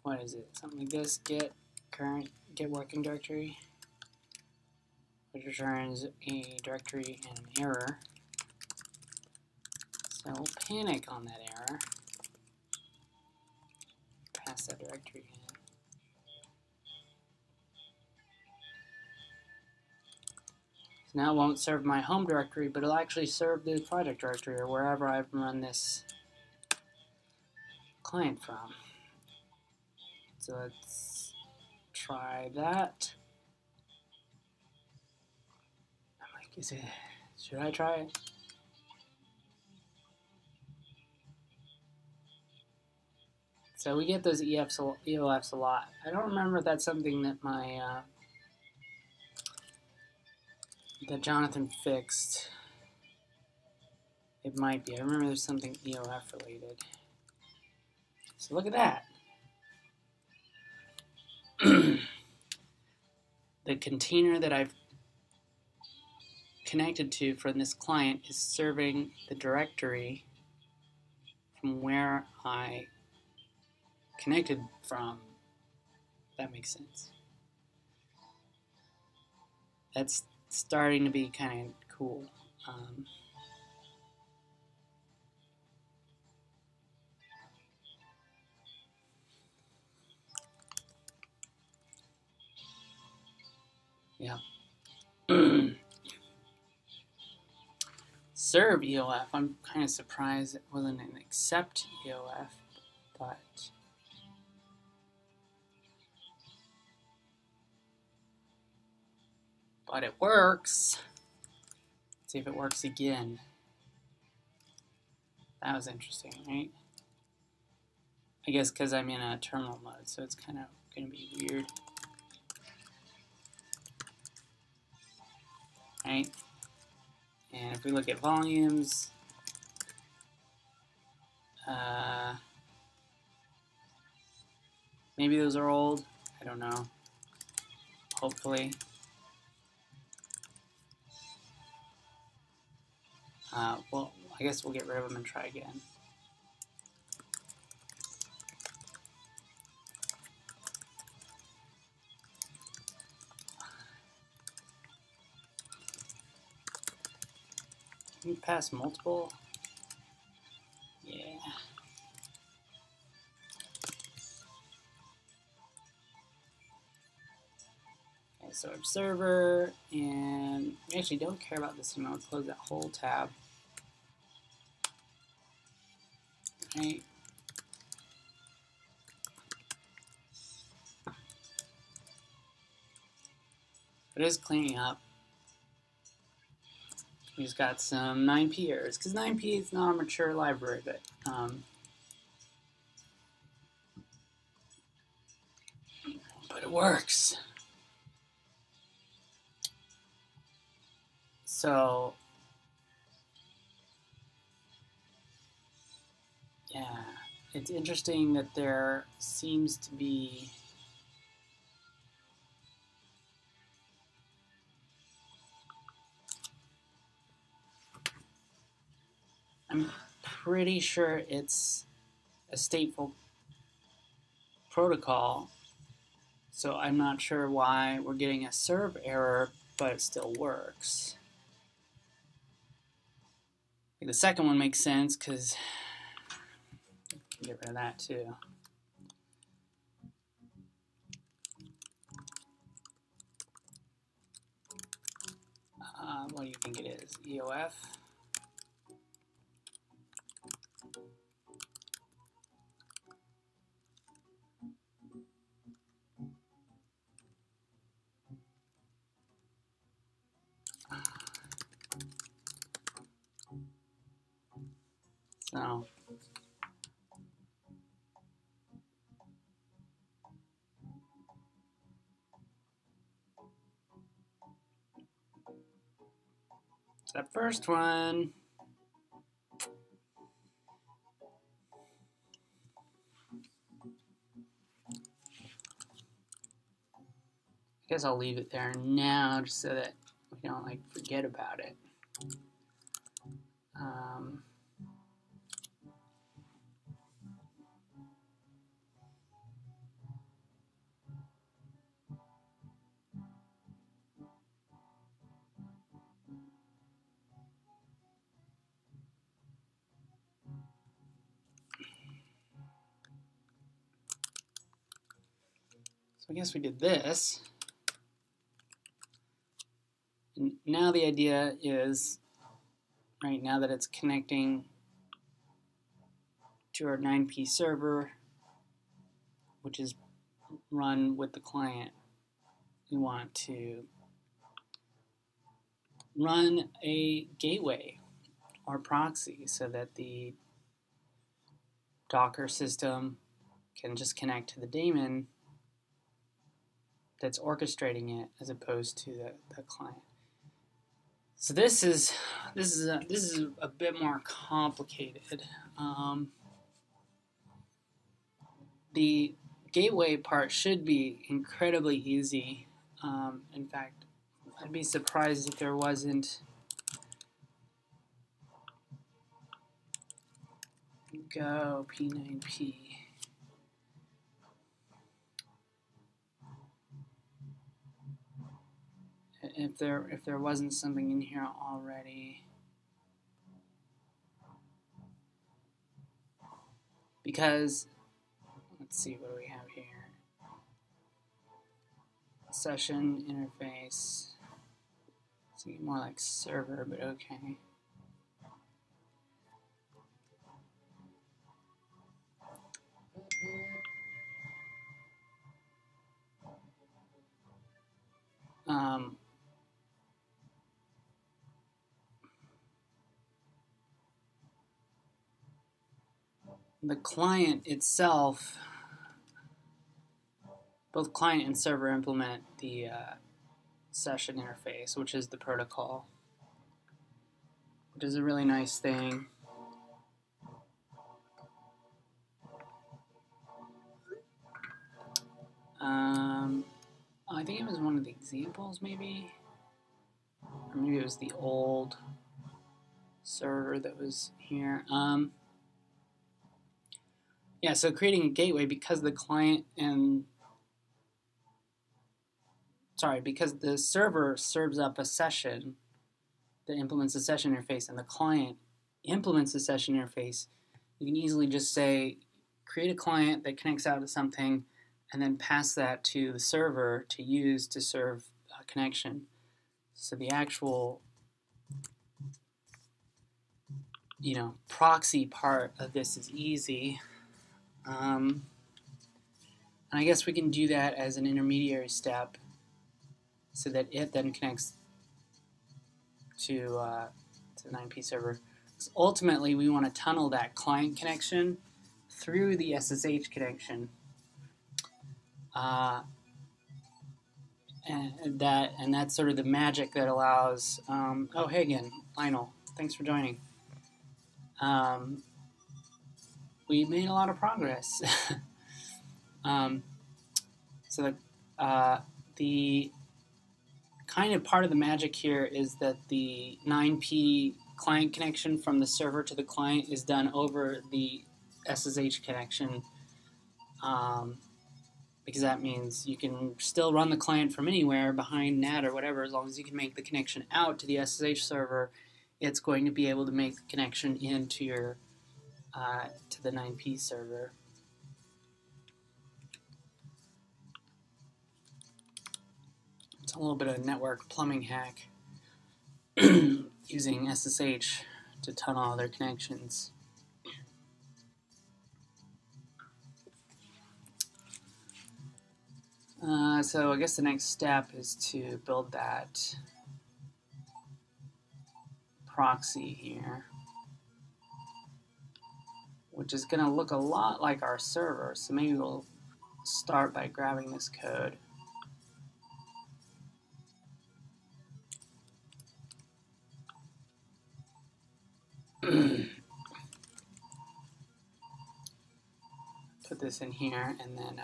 what is it? Something like this, get working directory, which returns a directory and an error. So we'll panic on that error, pass that directory in. So now it won't serve my home directory, but it'll actually serve the project directory or wherever I've run this client from. So let's try that. I'm like, should I try it? So we get those EOFs a lot. I don't remember if that's something that that Jonathan fixed. It might be. I remember there's something EOF related. So look at that. The container that I've connected to from this client is serving the directory from where I connected from. That makes sense. That's starting to be kind of cool. Yeah. Serve EOF. I'm kind of surprised it wasn't an accept EOF, but it works. Let's see if it works again. That was interesting, right? I guess because I'm in a terminal mode, so it's kind of going to be weird. Right? And if we look at volumes, maybe those are old. I don't know. Hopefully. Well, I guess we'll get rid of them and try again. Can you pass multiple? Yeah. Okay, so observer, and we actually don't care about this anymore. Close that whole tab. Right. It is cleaning up. We just got some 9p errors, because 9p is not a mature library, but it works. So, yeah, it's interesting that there seems to be I'm pretty sure it's a stateful protocol, so I'm not sure why we're getting a serve error, but it still works. The second one makes sense because get rid of that too. What do you think it is? EOF? So that first one. I guess I'll leave it there now just so that we don't forget about it. I guess we did this. And now the idea is, right now that it's connecting to our 9P server, which is run with the client, we want to run a gateway or proxy so that the Docker system can just connect to the daemon that's orchestrating it as opposed to the client. So this is a bit more complicated. The gateway part should be incredibly easy. In fact, I'd be surprised if there wasn't. Go P9P. If there wasn't something in here already. Because let's see, what do we have here? Session interface. It's more like server, but okay. The client itself, both client and server implement the session interface, which is the protocol, which is a really nice thing. I think it was one of the examples, maybe, or maybe it was the old server that was here. Yeah, so creating a gateway because the client because the server serves up a session that implements the session interface and the client implements the session interface, you can easily just say, create a client that connects out to something and then pass that to the server to use to serve a connection. So the actual, proxy part of this is easy. And I guess we can do that as an intermediary step so that it then connects to the 9P server. So ultimately, we want to tunnel that client connection through the SSH connection. And that's sort of the magic that allows, oh, hey again, Lionel, thanks for joining. We made a lot of progress. So the kind of part of the magic here is that the 9P client connection from the server to the client is done over the SSH connection, because that means you can still run the client from anywhere behind NAT or whatever. As long as you can make the connection out to the SSH server, it's going to be able to make the connection into your to the 9P server. It's a little bit of a network plumbing hack using SSH to tunnel all their connections. So I guess the next step is to build that proxy here, which is going to look a lot like our server. So maybe we'll start by grabbing this code. Put this in here, and then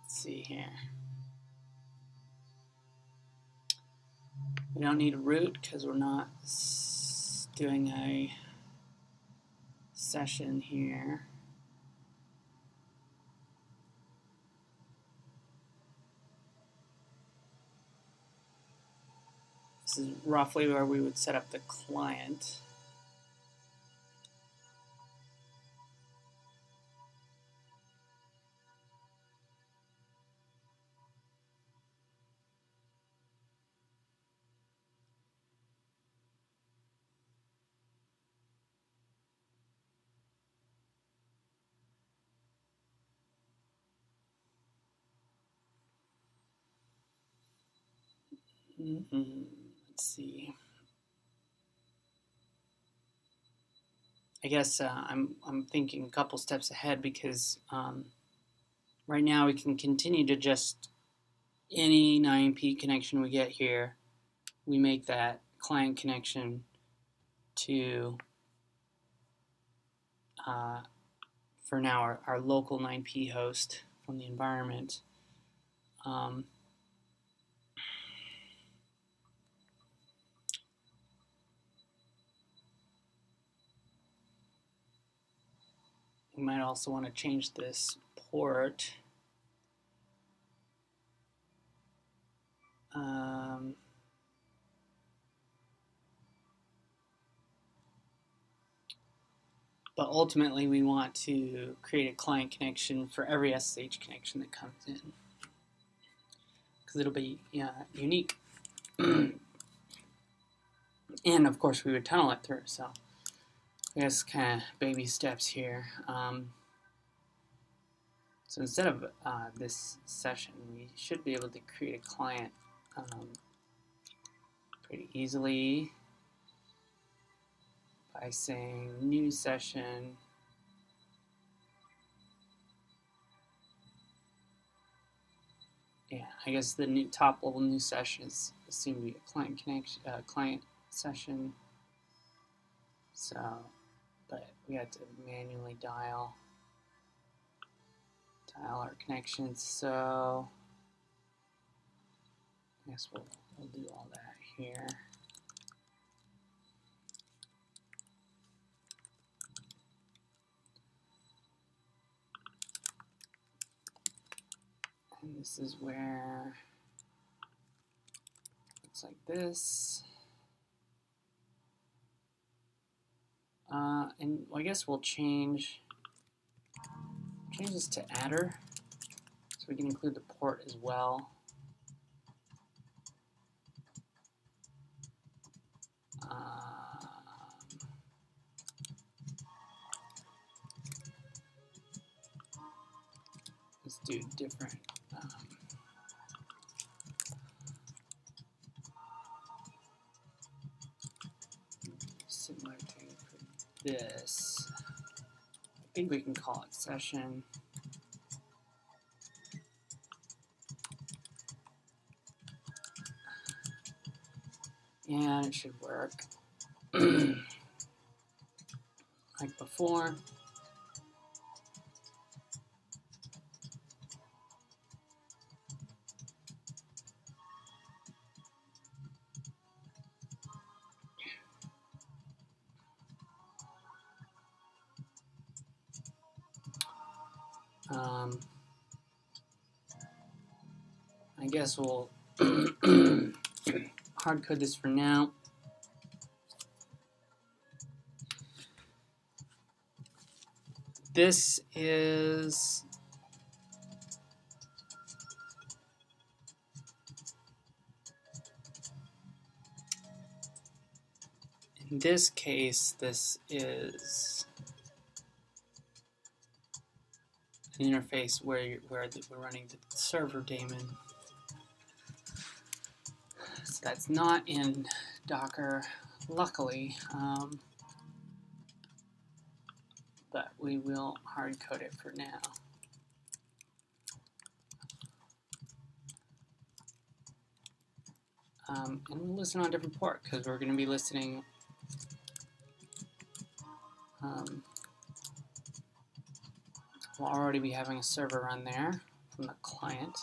let's see here. We don't need a root because we're not doing a session here. This is roughly where we would set up the client. Let's see. I guess I'm thinking a couple steps ahead because right now we can continue to just any 9P connection we get here, we make that client connection to for now our local 9P host from the environment. We might also want to change this port. But ultimately we want to create a client connection for every SSH connection that comes in, because it'll be unique. And of course we would tunnel it through, so I guess kind of baby steps here. So instead of this session, we should be able to create a client pretty easily by saying new session. Yeah, I guess the new top level new session is assumed to be a client connection, client session. So, but we have to manually dial our connections. So I guess we'll do all that here. And this is where it's like this. And I guess we'll change this to adder, so we can include the port as well. Let's do different. Similar thing for this. I think we can call it session. And it should work like before. I guess we'll hard code this for now. This is in this case, this is an interface where we're running the server daemon. So that's not in Docker, luckily, but we will hard code it for now. And we'll listen on a different port because we're going to be listening. We'll already be having a server run there from the client.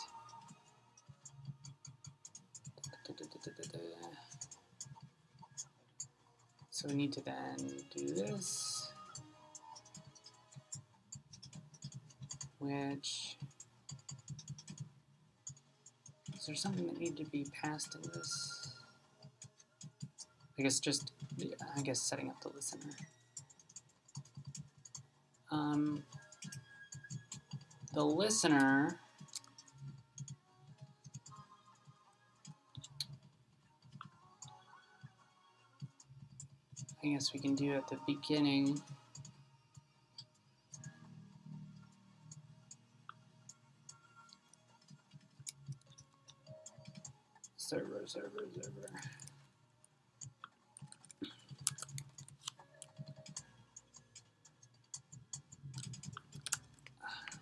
So we need to then do this. which, is there something that needed to be passed to this? I guess setting up the listener. The listener, I guess we can do at the beginning. Server.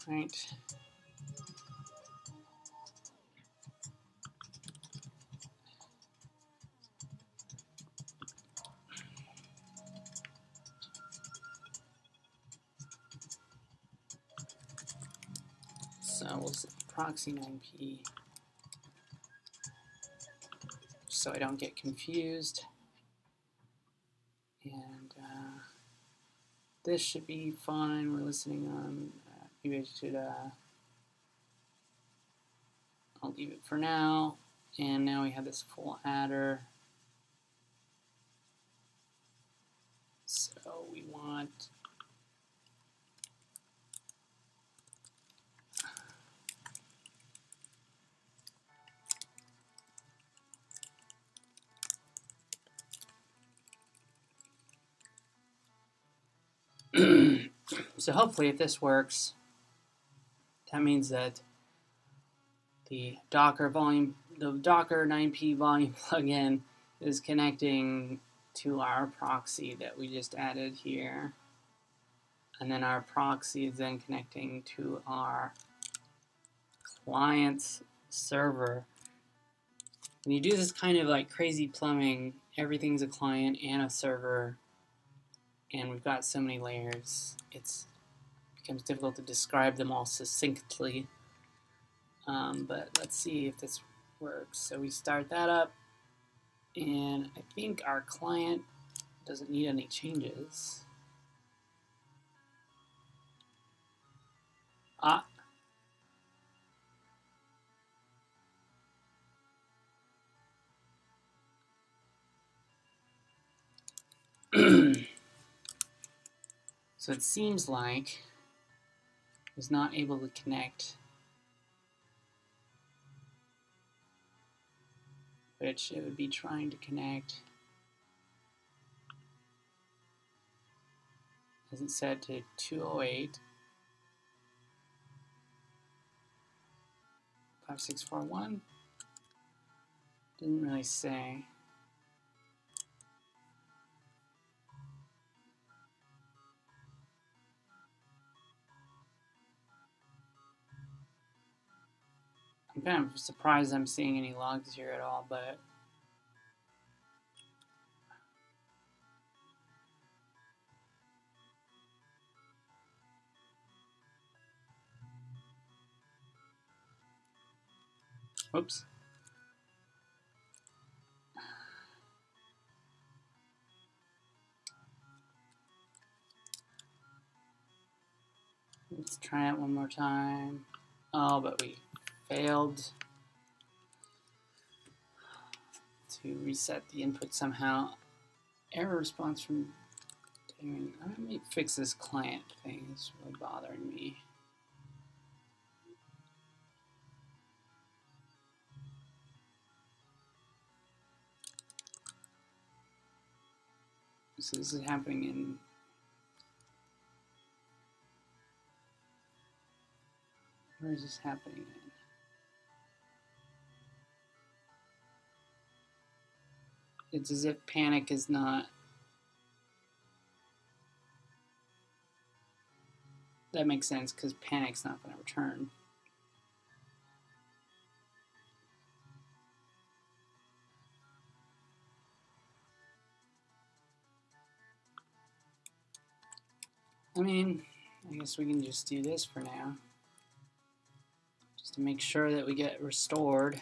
Right. So we'll set proxy 9p so I don't get confused. And this should be fine. We're listening on. Maybe I should. I'll leave it for now. And now we have this full adder. So we want. So hopefully if this works, that means that the Docker 9p volume plugin is connecting to our proxy that we just added here. And then our proxy is then connecting to our client's server. When you do this kind of like crazy plumbing, everything's a client and a server, and we've got so many layers, it becomes difficult to describe them all succinctly. But let's see if this works. So we start that up, and I think our client doesn't need any changes. So it seems like I was not able to connect, which it would be trying to connect, as it said, to 208. 5641. Didn't really say. I'm kind of surprised I'm seeing any logs here at all, but whoops. Let's try it one more time. Oh, but we failed to reset the input somehow. Error response from Damon. Let me fix this client thing. It's really bothering me. So this is happening in. Where is this happening in? It's as if panic is not. That makes sense because panic's not going to return. I mean, I guess we can just do this for now, just to make sure that we get restored.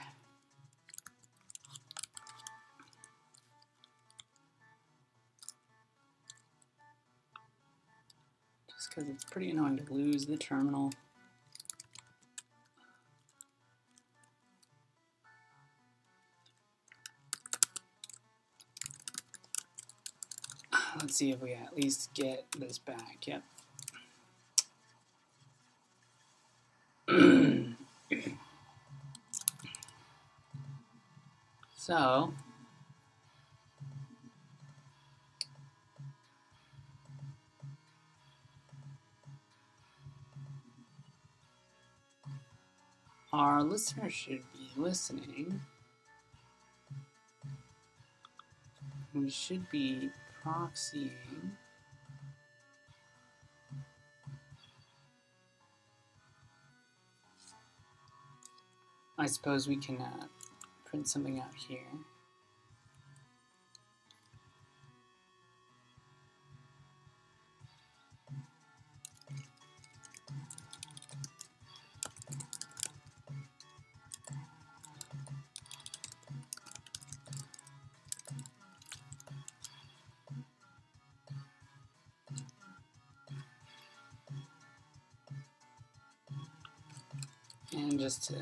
Just because it's pretty annoying to lose the terminal. see if we at least get this back. Yep. So our listener should be listening. We should be proxying. I suppose we can print something out here. And just to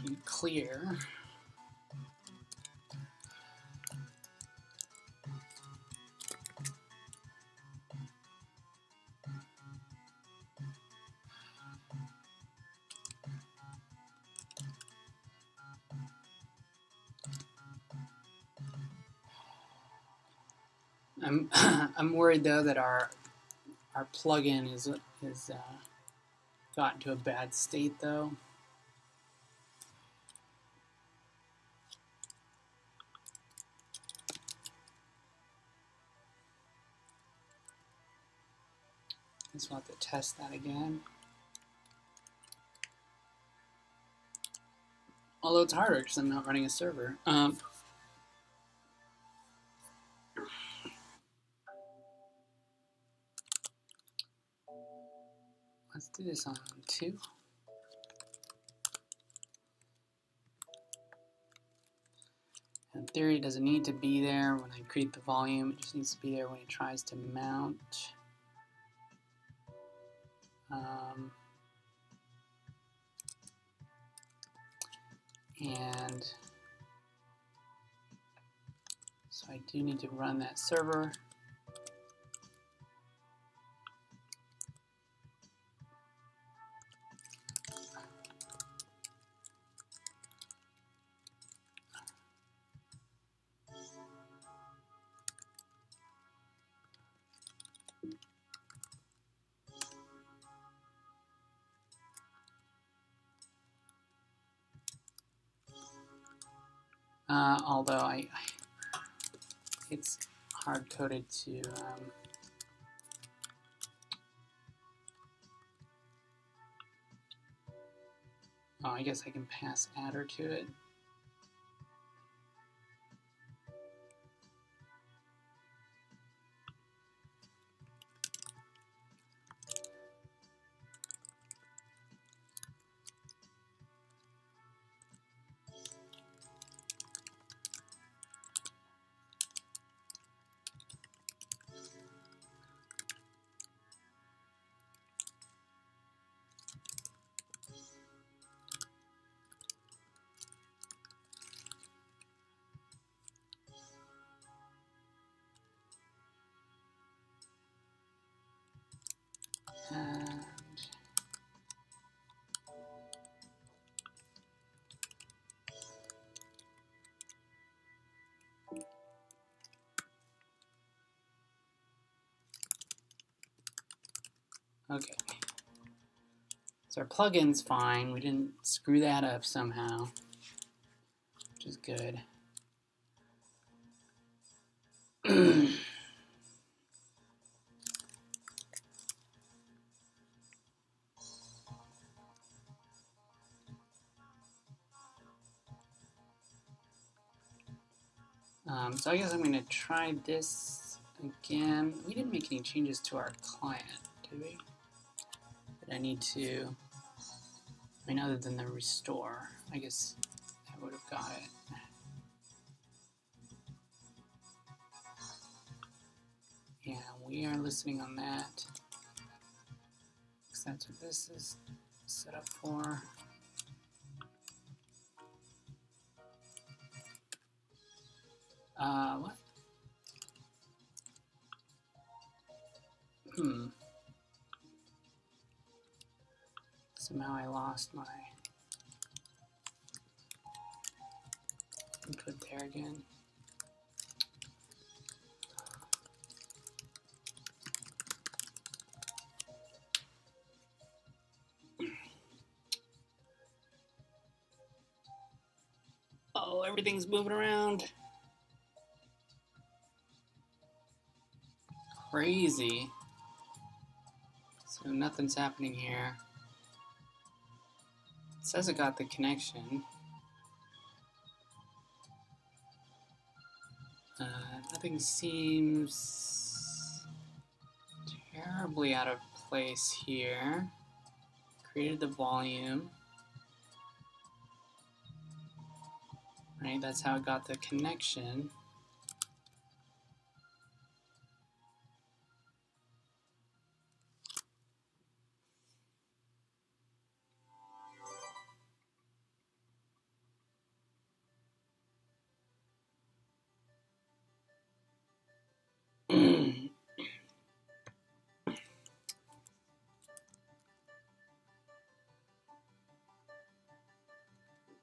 be clear, I'm worried though that our plugin is gotten to a bad state though. Just want to test that again. Although it's harder because I'm not running a server. Let's do this on 2. In theory, it doesn't need to be there when I create the volume. It just needs to be there when it tries to mount. And so I do need to run that server. Although it's hard-coded to oh, I guess I can pass adder to it. And okay, so our plugin's fine. We didn't screw that up somehow, which is good. So I guess I'm going to try this again. We didn't make any changes to our client, did we? But I need to, I mean, other than the restore, I guess I would have got it. Yeah, we are listening on that, because that's what this is set up for. What? Somehow I lost my input there again. Oh, everything's moving around. Crazy. So nothing's happening here. It says it got the connection. Nothing seems terribly out of place here. Created the volume. Right, that's how it got the connection.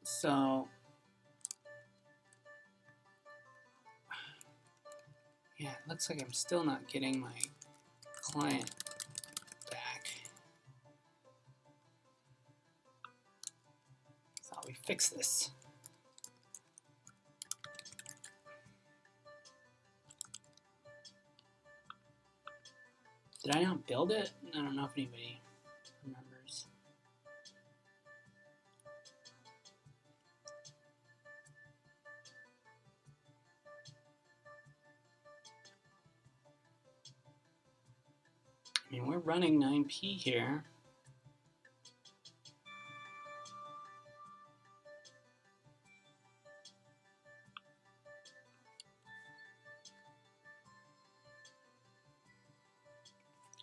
So, yeah, it looks like I'm still not getting my client back. Thought we fixed this. Did I not build it? I don't know if anybody remembers. I mean, we're running 9p here.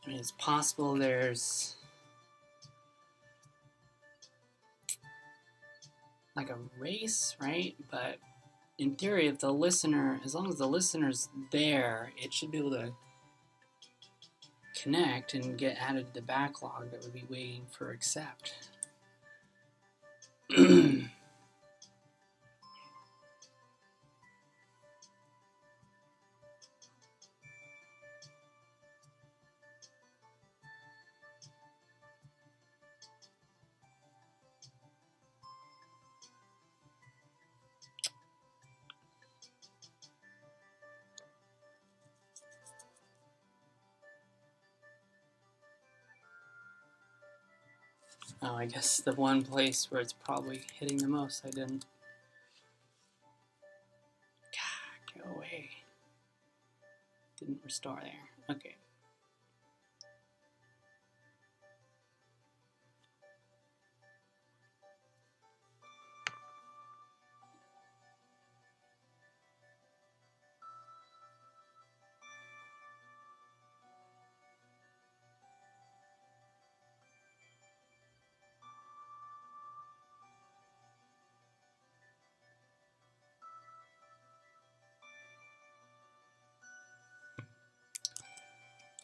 I mean, it's possible there's like a race, right? But in theory, if the listener, as long as the listener's there, it should be able to connect and get added to the backlog that would be waiting for accept. Oh, I guess the one place where it's probably hitting the most, I didn't. God, go away. Didn't restore there. Okay.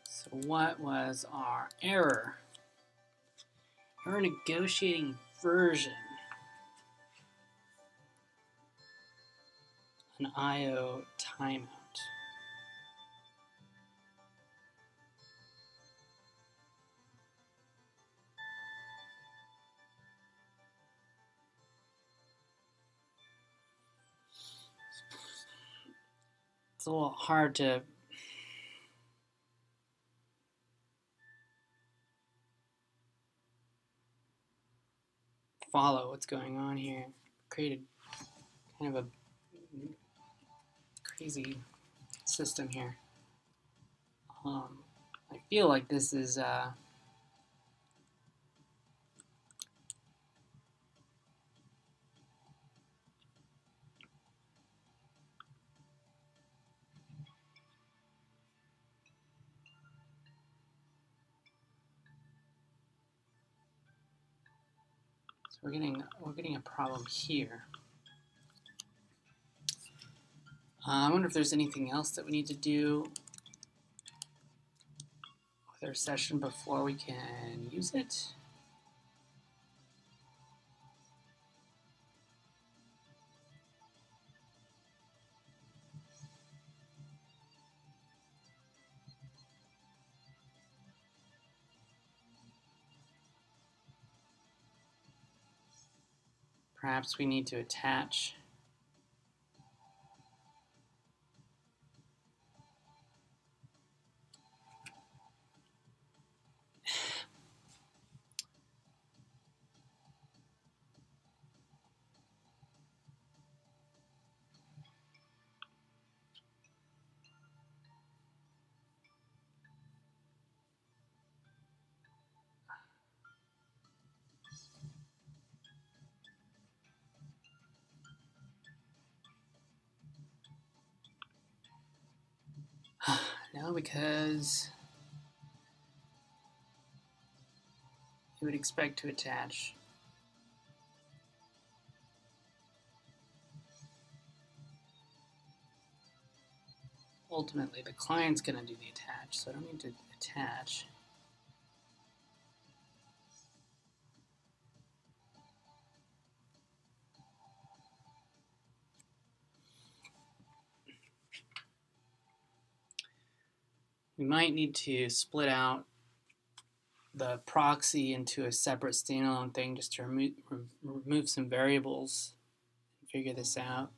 So what was our error? Error negotiating version. An IO timeout. It's a little hard to follow what's going on here. Created kind of a crazy system here. I feel like this is so we're getting a problem here. I wonder if there's anything else that we need to do with our session before we can use it. Perhaps we need to attach no, because you would expect to attach. Ultimately, the client's going to do the attach, so I don't need to attach. We might need to split out the proxy into a separate standalone thing just to remove some variables and figure this out.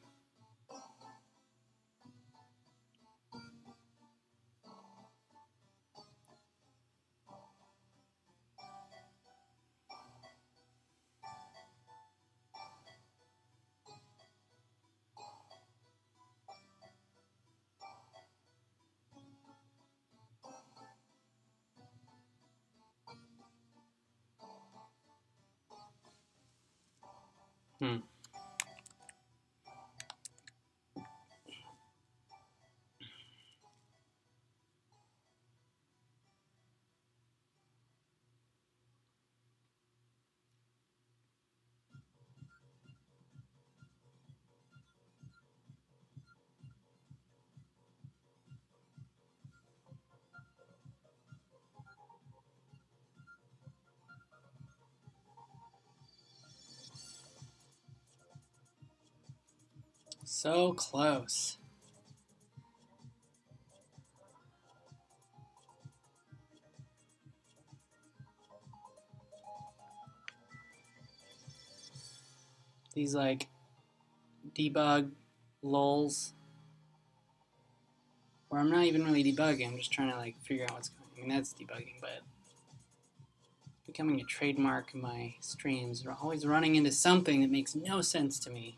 So close. These like debug lulls where I'm not even really debugging, I'm just trying to like figure out what's going on. I mean, that's debugging, but becoming a trademark in my streams. We're always running into something that makes no sense to me.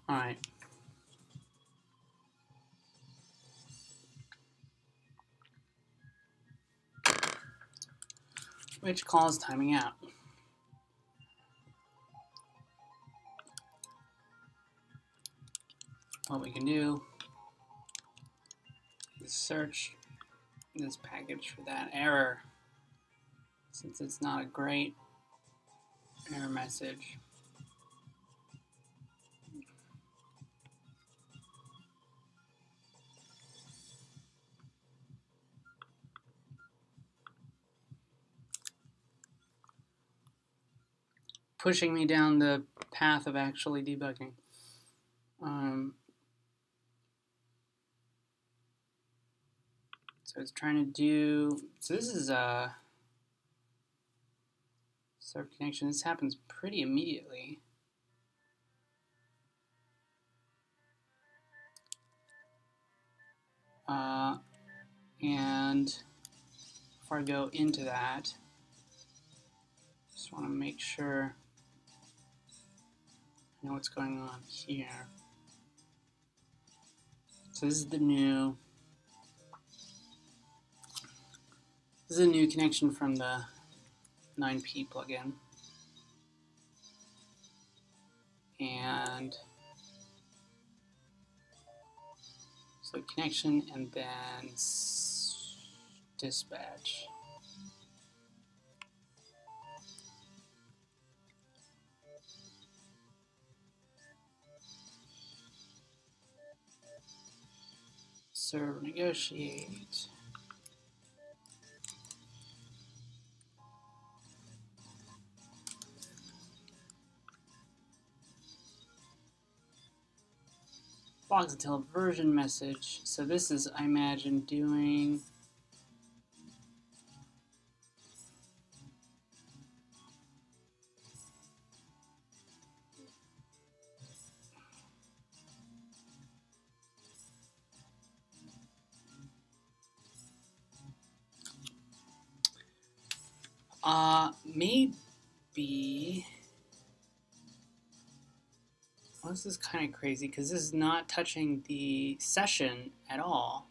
All right. Which call is timing out? What we can do is search this package for that error. since it's not a great error message. Pushing me down the path of actually debugging. So it's trying to do, so this is a server connection. This happens pretty immediately. And before I go into that, just want to make sure I know what's going on here. So this is a new connection from the 9p plugin. And so connection and then dispatch. Serve negotiate. Logs until a version message. So this is, I imagine, doing maybe. Well, this is kind of crazy because this is not touching the session at all.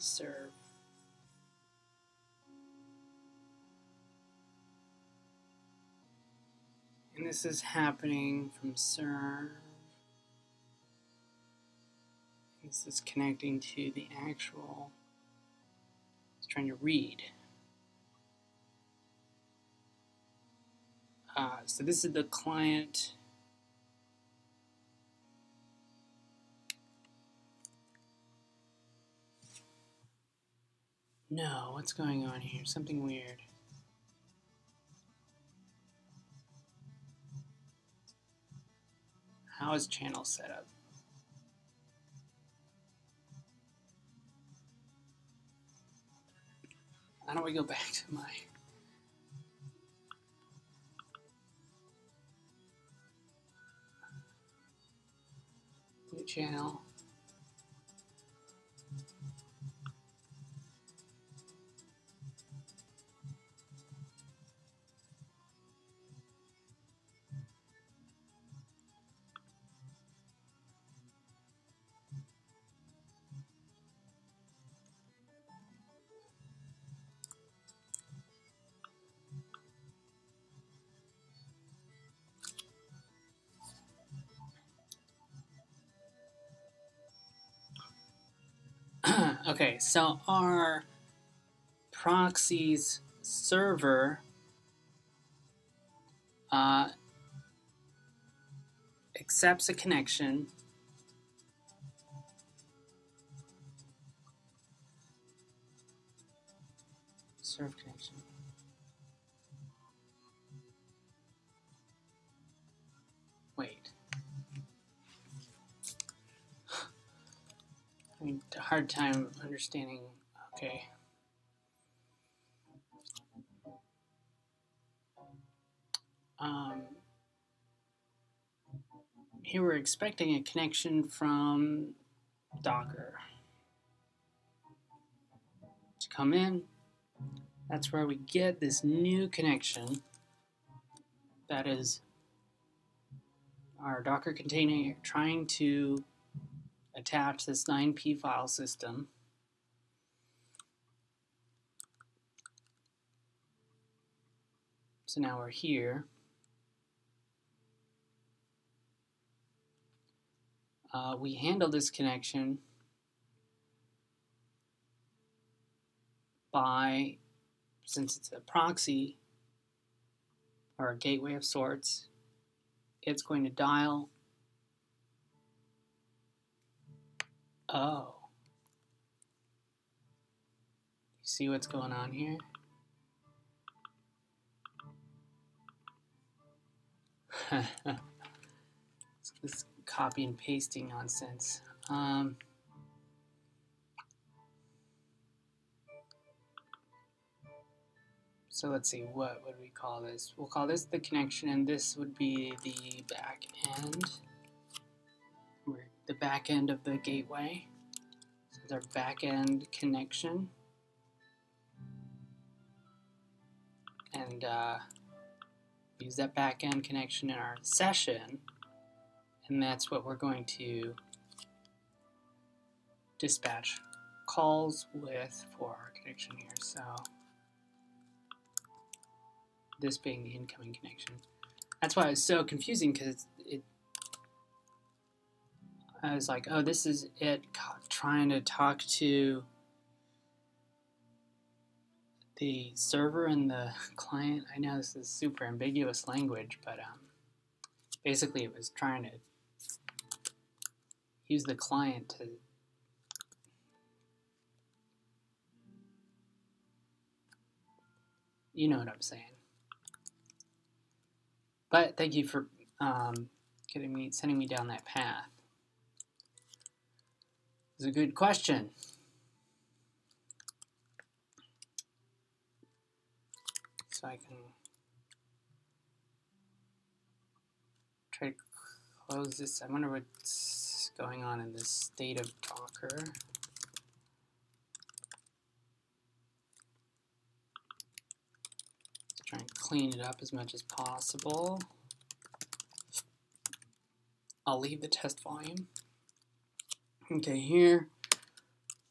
Serve. And this is happening from serve. This is connecting to the actual. It's trying to read. So this is the client. No, what's going on here? Something weird. How is channel set up? How do we go back to my new channel? Okay, so our proxies server accepts a connection. Serve connection. Wait. I mean, a hard time understanding. Okay. Here we're expecting a connection from Docker to come in. That's where we get this new connection that is our Docker container trying to attach this 9p file system. So now we're here. We handle this connection by, since it's a proxy or a gateway of sorts, it's going to dial. Oh. You see what's going on here? This copy and pasting nonsense. So let's see, what would we call this? We'll call this the connection, and this would be the back end. The back end of the gateway. So it's our back end connection. And use that back end connection in our session. And that's what we're going to dispatch calls with for our connection here. So this being the incoming connection. That's why it's so confusing, because I was like, oh, this is it trying to talk to the server and the client. I know this is super ambiguous language, but basically it was trying to use the client to you know what I'm saying. But thank you for sending me down that path. It's a good question. So I can try to close this. I wonder what's going on in this state of Docker. Try and clean it up as much as possible. I'll leave the test volume. Okay, here,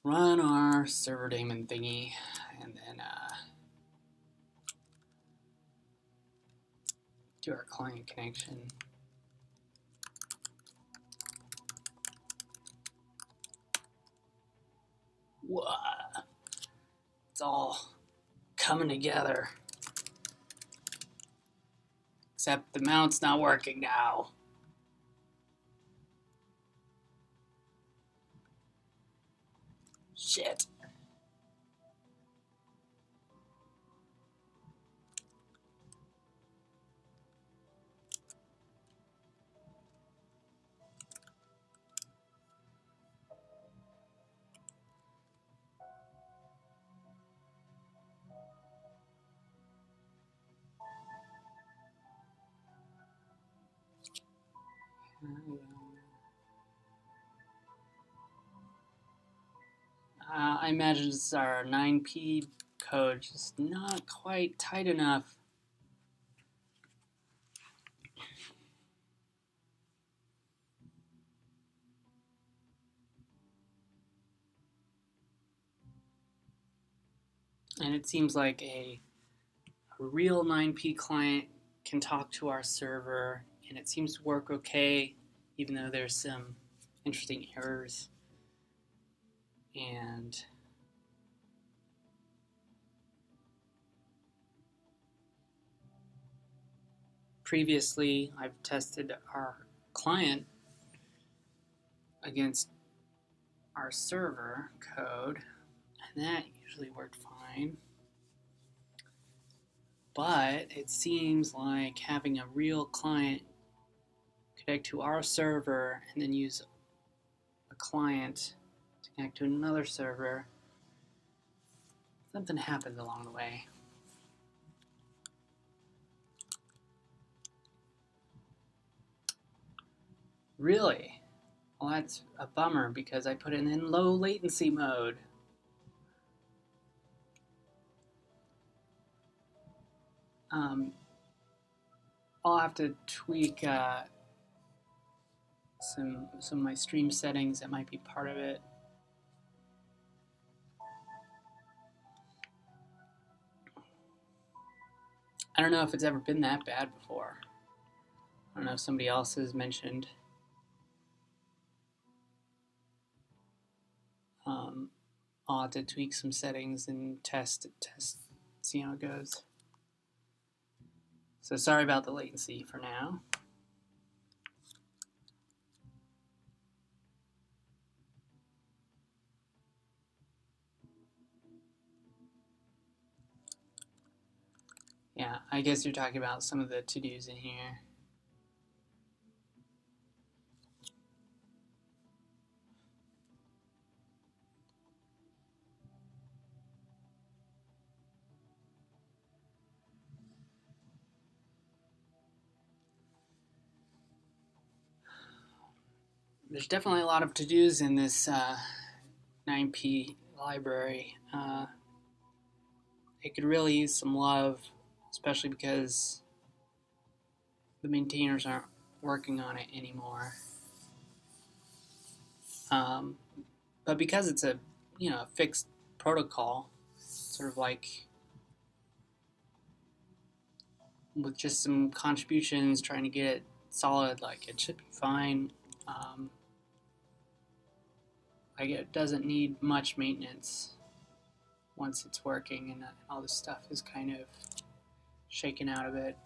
run our server daemon thingy, and then do our client connection. Whoa. It's all coming together. Except the mount's not working now. Shit. I imagine it's our 9p code, just not quite tight enough. And it seems like a real 9p client can talk to our server, and it seems to work okay, even though there's some interesting errors. And previously, I've tested our client against our server code, and that usually worked fine. But it seems like having a real client connect to our server and then use a client to connect to another server, something happens along the way. Really? Well, that's a bummer, because I put it in low latency mode. I'll have to tweak some of my stream settings that might be part of it. I don't know if it's ever been that bad before. I don't know if somebody else has mentioned I'll have to tweak some settings and test, see how it goes. So sorry about the latency for now. Yeah, I guess you're talking about some of the to-dos in here. There's definitely a lot of to-dos in this 9p library. It could really use some love, especially because the maintainers aren't working on it anymore. But because it's a fixed protocol, sort of like with just some contributions, trying to get it solid, like it should be fine. Like it doesn't need much maintenance once it's working and all this stuff is kind of shaken out of it.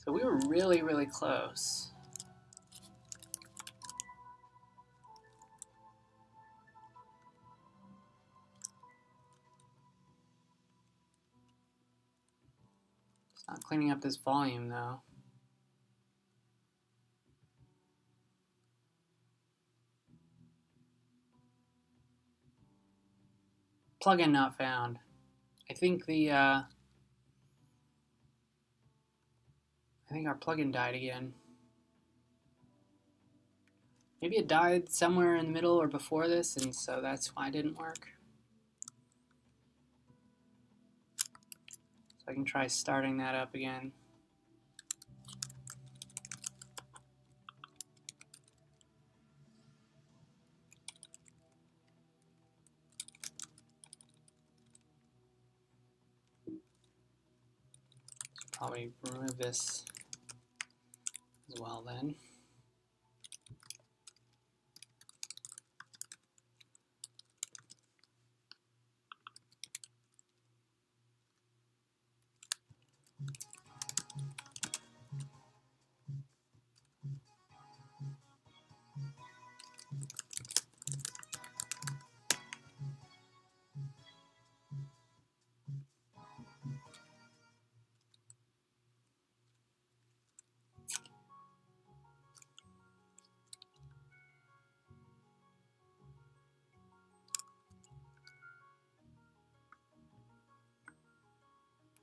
So we were really, really close. It's not cleaning up this volume though. Plugin not found. I think our plugin died again. Maybe it died somewhere in the middle or before this, and so that's why it didn't work. So I can try starting that up again. Probably remove this as well then.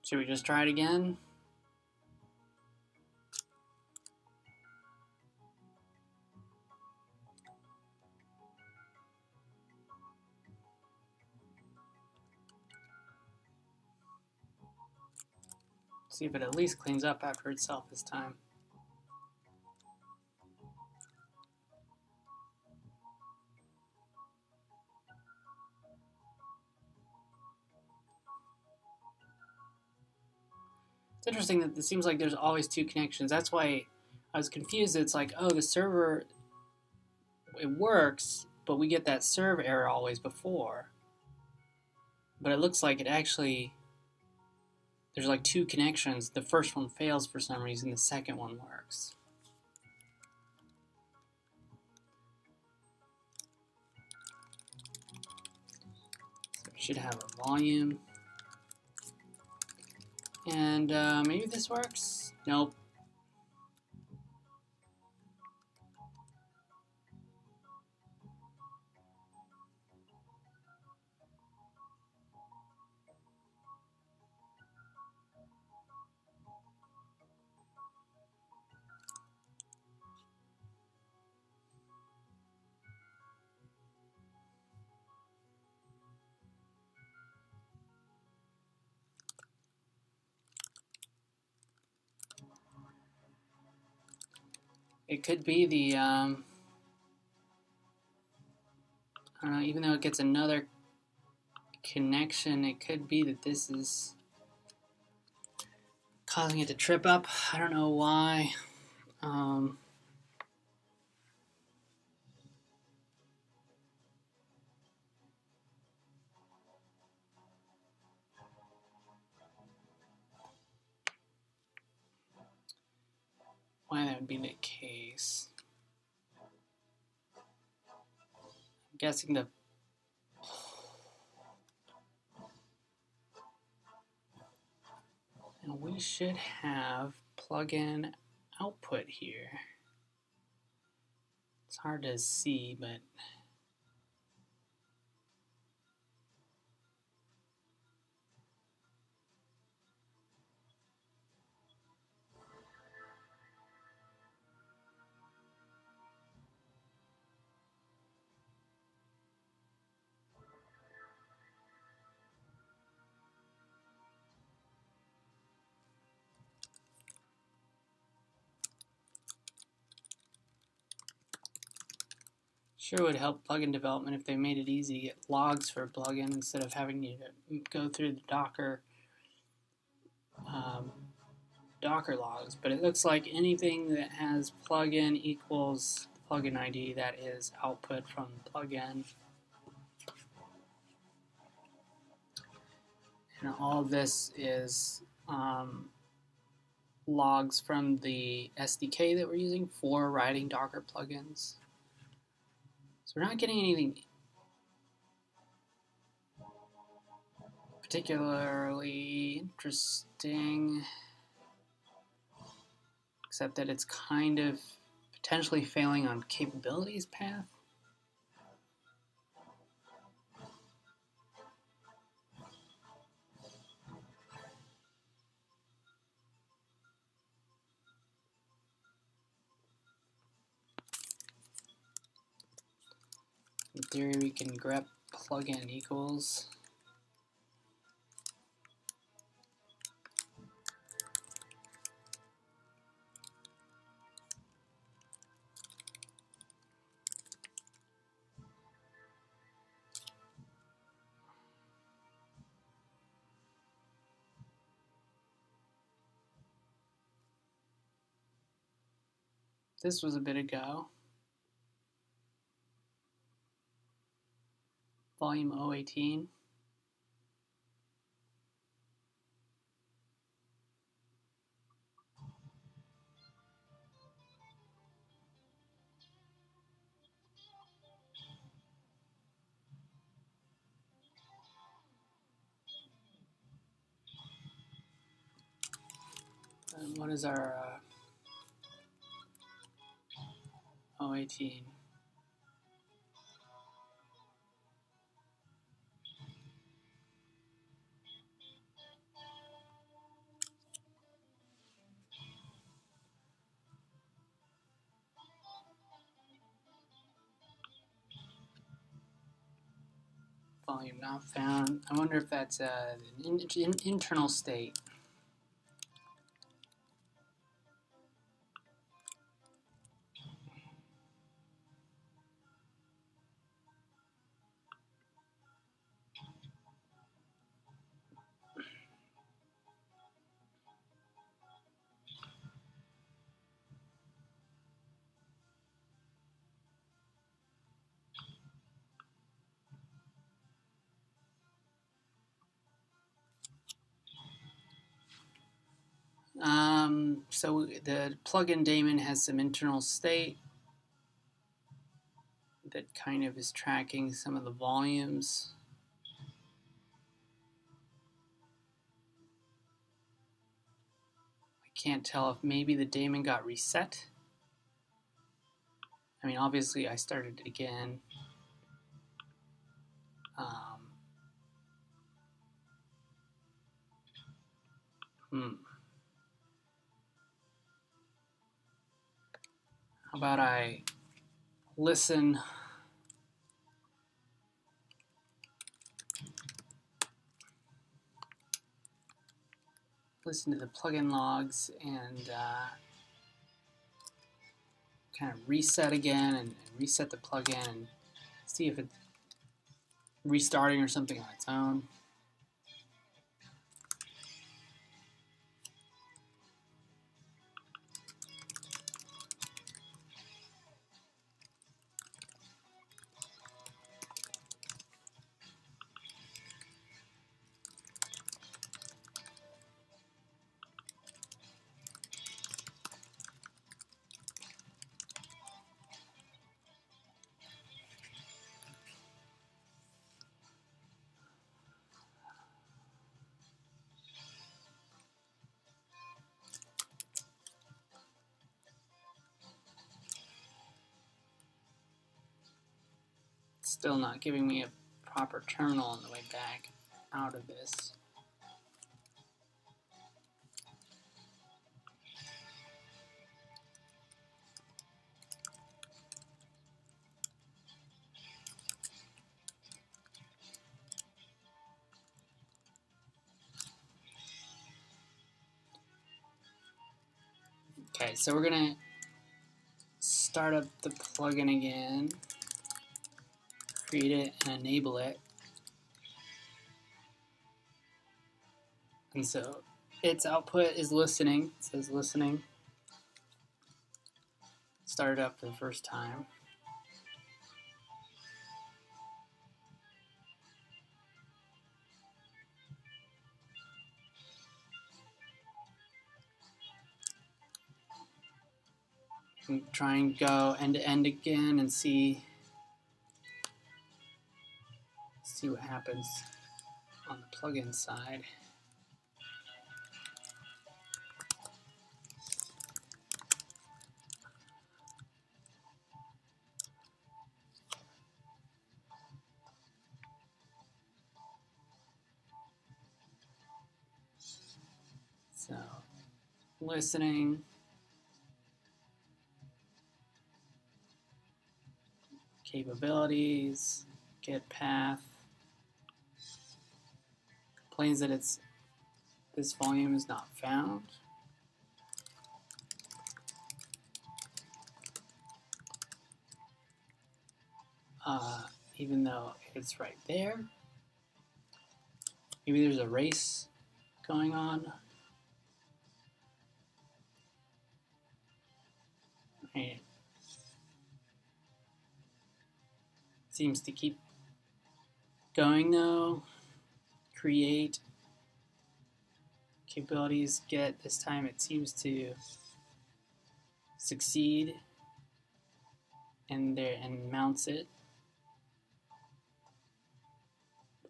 Should we just try it again? See if it at least cleans up after itself this time. It's interesting that it seems like there's always two connections. That's why I was confused. It's like, oh, the server, it works, but we get that serve error always before. But it looks like it actually, there's like two connections. The first one fails for some reason, the second one works. So we should have a volume. And maybe this works? Nope. It could be the, I don't know, even though it gets another connection, it could be that this is causing it to trip up. I don't know why. Why that would be the case. I'm guessing the and we should have plug-in output here. It's hard to see, but sure would help plugin development if they made it easy to get logs for a plugin instead of having to go through the Docker logs. But it looks like anything that has plugin equals plugin ID, that is output from the plugin. And all of this is logs from the SDK that we're using for writing Docker plugins. So we're not getting anything particularly interesting, except that it's kind of potentially failing on capabilities path. In theory, we can grep plugin equals. This was a bit ago. Volume 018. And what is our 018? Volume not found. I wonder if that's an internal state. So the plugin daemon has some internal state that kind of is tracking some of the volumes. I can't tell if maybe the daemon got reset. I mean, obviously I started it again. How about I listen to the plugin logs and kind of reset again and reset the plugin and see if it's restarting or something on its own. Still not giving me a proper terminal on the way back out of this. Okay, so we're gonna start up the plugin again, create it and enable it. And so its output is listening. It says listening. Start it up for the first time. And try and go end to end again and see what happens on the plugin side. So listening. Capabilities, get path, complains that this volume is not found. Even though it's right there. Maybe there's a race going on. Right. Seems to keep going though. Create capabilities, get, this time it seems to succeed and mounts it.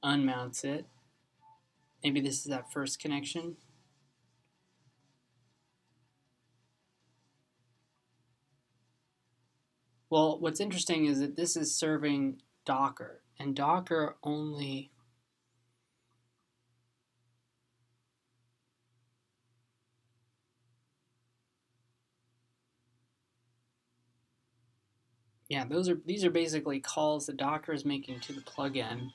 Unmounts it. Maybe this is that first connection. Well, what's interesting is that this is serving Docker, and Docker only these are basically calls that Docker is making to the plugin.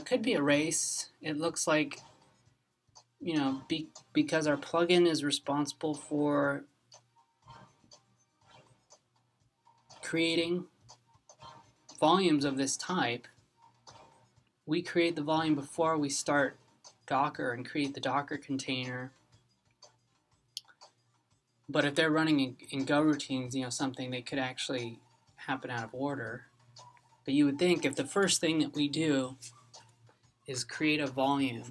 Could be a race. It looks like, because our plugin is responsible for creating volumes of this type, we create the volume before we start Docker and create the Docker container. But if they're running in Go routines, something, they could actually happen out of order. But you would think if the first thing that we do is create a volume,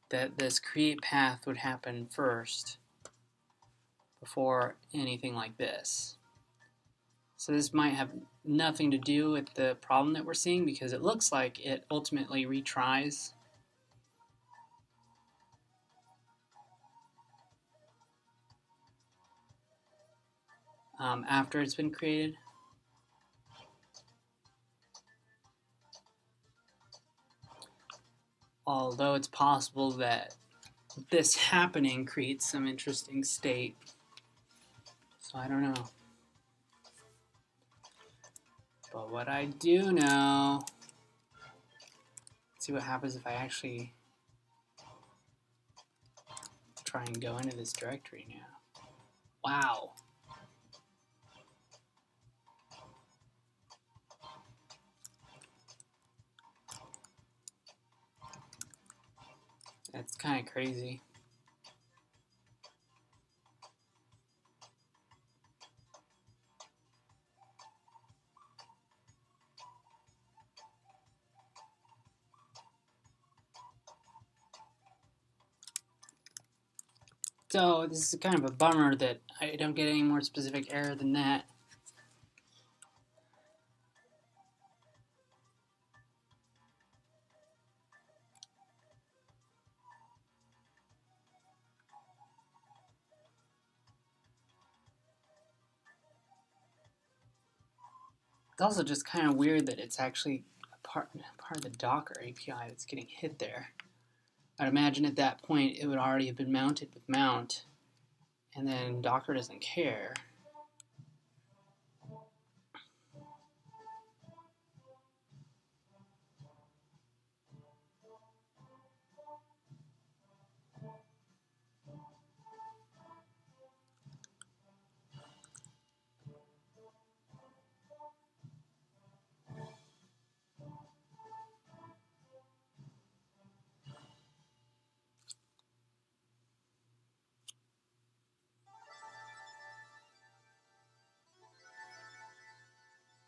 that this create path would happen first before anything like this. So this might have nothing to do with the problem that we're seeing, because it looks like it ultimately retries. After it's been created. although it's possible that this happening creates some interesting state. So I don't know. But what I do know, let's see what happens if I actually try and go into this directory now. Wow. That's kind of crazy. So this is kind of a bummer that I don't get any more specific error than that. It's also just kind of weird that it's actually a part of the Docker API that's getting hit there. I'd imagine at that point it would already have been mounted with mount, and then Docker doesn't care.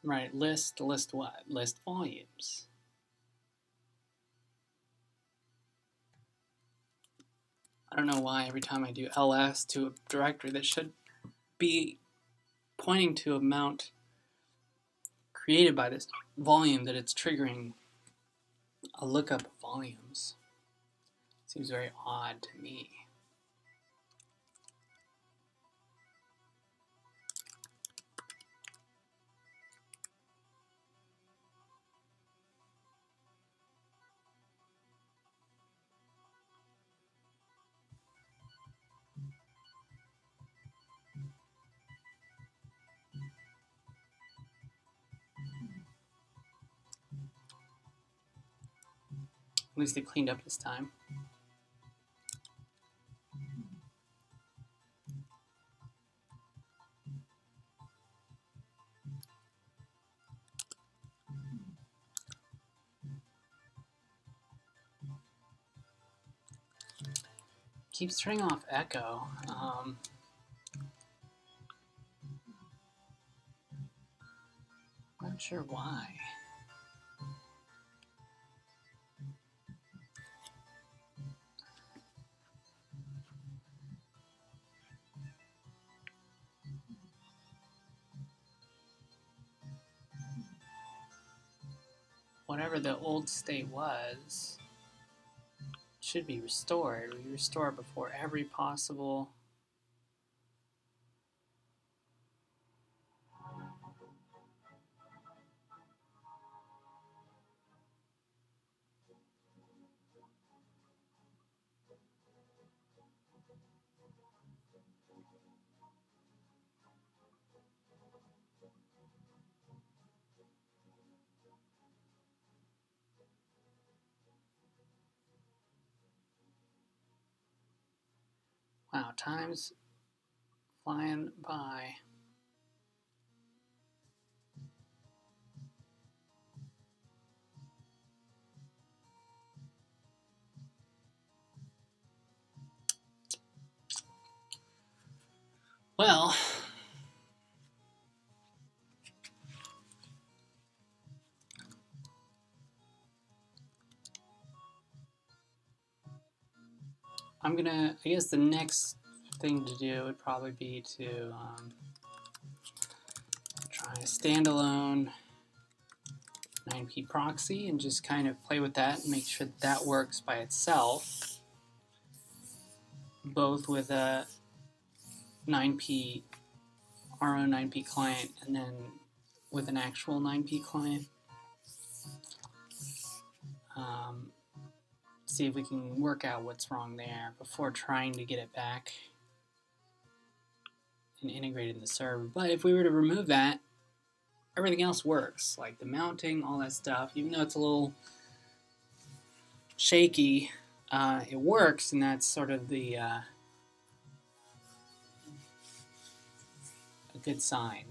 Right, list what? List volumes. I don't know why every time I do ls to a directory that should be pointing to a mount created by this volume that it's triggering a lookup of volumes. Seems very odd to me. At least they cleaned up this time. Keeps turning off echo. Not sure why. Whatever the old state was should be restored. We restore it before every possible. Wow, time's flying by. Well, I guess the next thing to do would probably be to try a standalone 9p proxy and just kind of play with that and make sure that works by itself, both with a 9p, our own 9p client, and then with an actual 9p client. see if we can work out what's wrong there before trying to get it back and integrate in the server. But if we were to remove that, everything else works, like the mounting, all that stuff. Even though it's a little shaky, it works, and that's sort of the a good sign.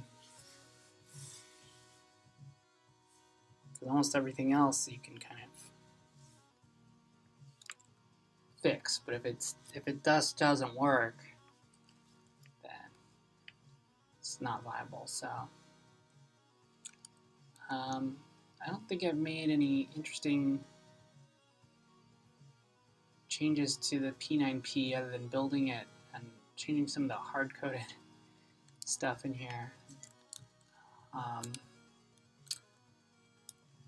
Because almost everything else you can kind of fix, but if it doesn't work, then it's not viable. So I don't think I've made any interesting changes to the P9P other than building it and changing some of the hard-coded stuff in here.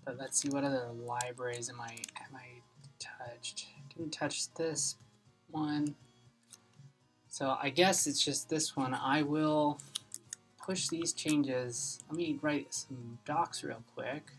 But let's see, what other libraries am I touched? Didn't touch this one. So I guess it's just this one. I will push these changes. Let me write some docs real quick.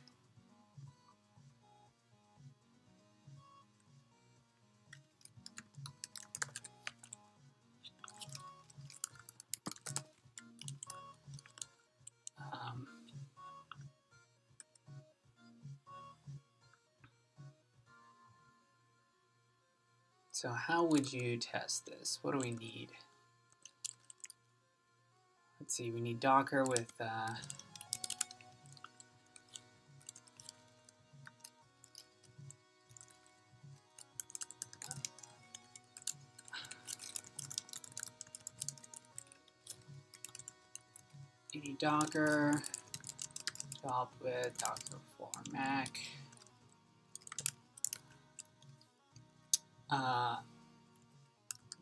So how would you test this? What do we need? Let's see, we need Docker with you need Docker to help with Docker for Mac.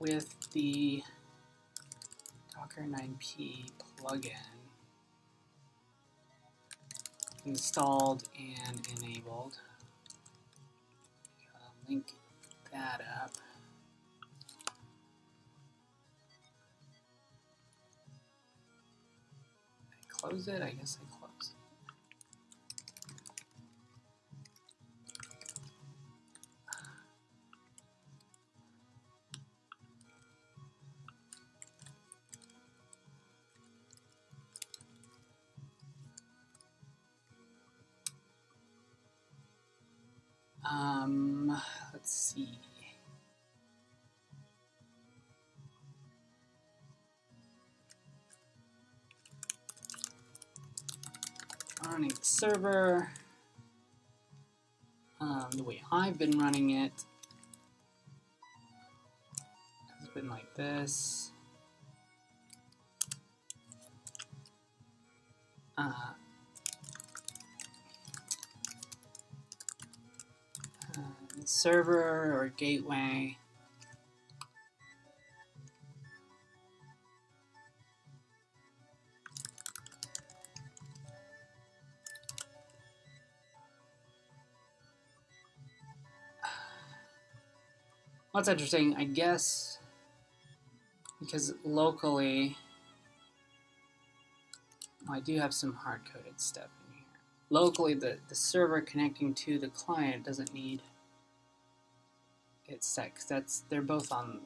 With the Docker 9P plugin installed and enabled. Link that up. Close it? I guess I close. Let's see. Running the server. The way I've been running it has been like this. Server or gateway. What's interesting, I guess, because locally, I do have some hard-coded stuff in here. Locally, the server connecting to the client doesn't need it set, because they're both on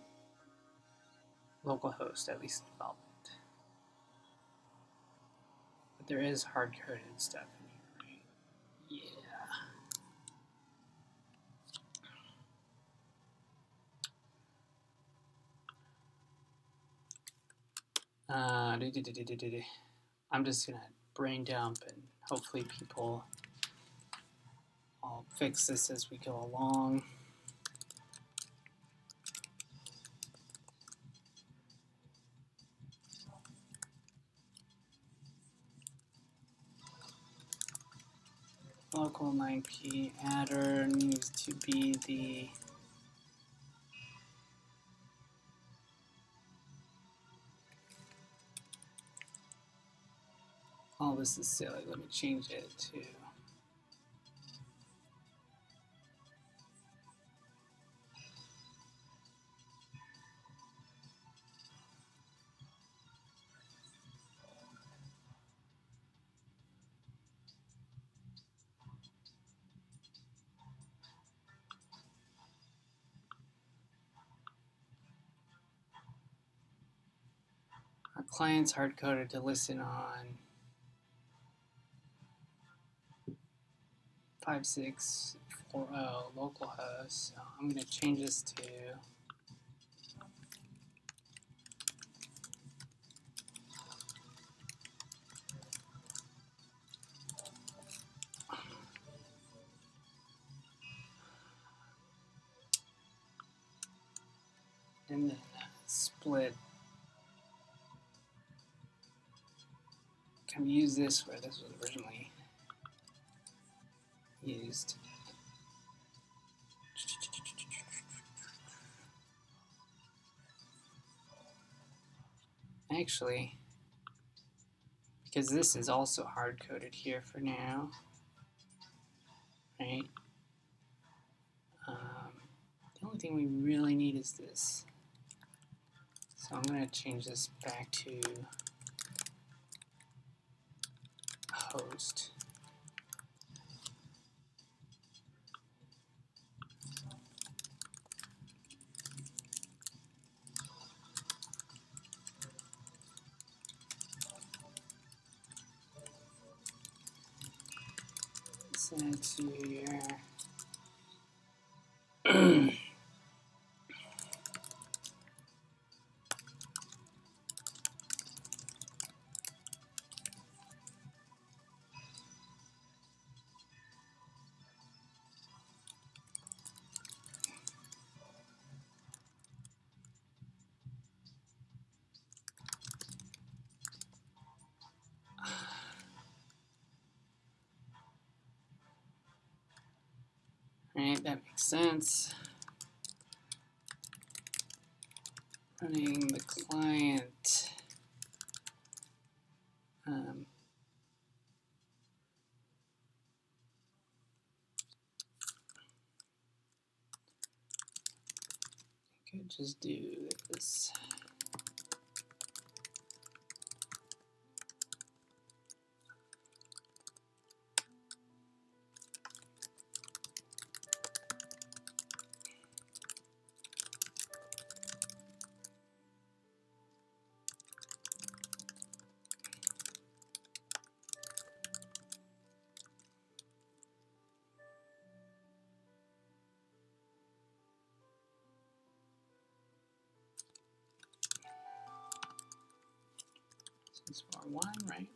localhost, at least in development. But there is hard-coded stuff in here, right? Yeah. I'm just gonna brain dump and hopefully people, I'll fix this as we go along. Local 9P adder needs to be the oh, this is silly. Let me change it to Our client's hard-coded to listen on 5640 localhost, so I'm going to change this to and then split. Can we use this where this was originally used? Actually, because this is also hard-coded here for now, right? The only thing we really need is this. So I'm going to change this back to host. Send it to your right, that makes sense. Running the client. Could just do this. This for one, right?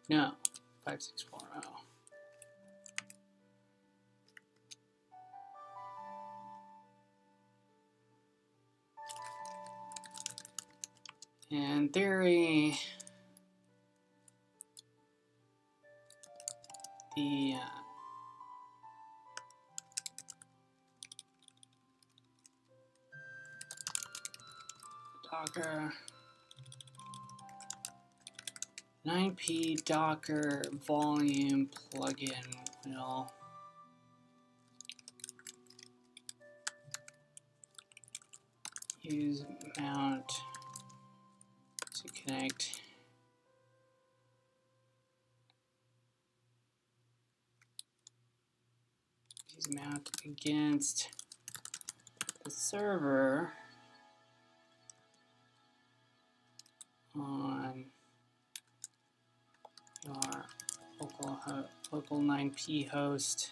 No, 5640. In theory, the Docker 9p Docker volume plugin will use mount to connect mount against the server on your local 9p host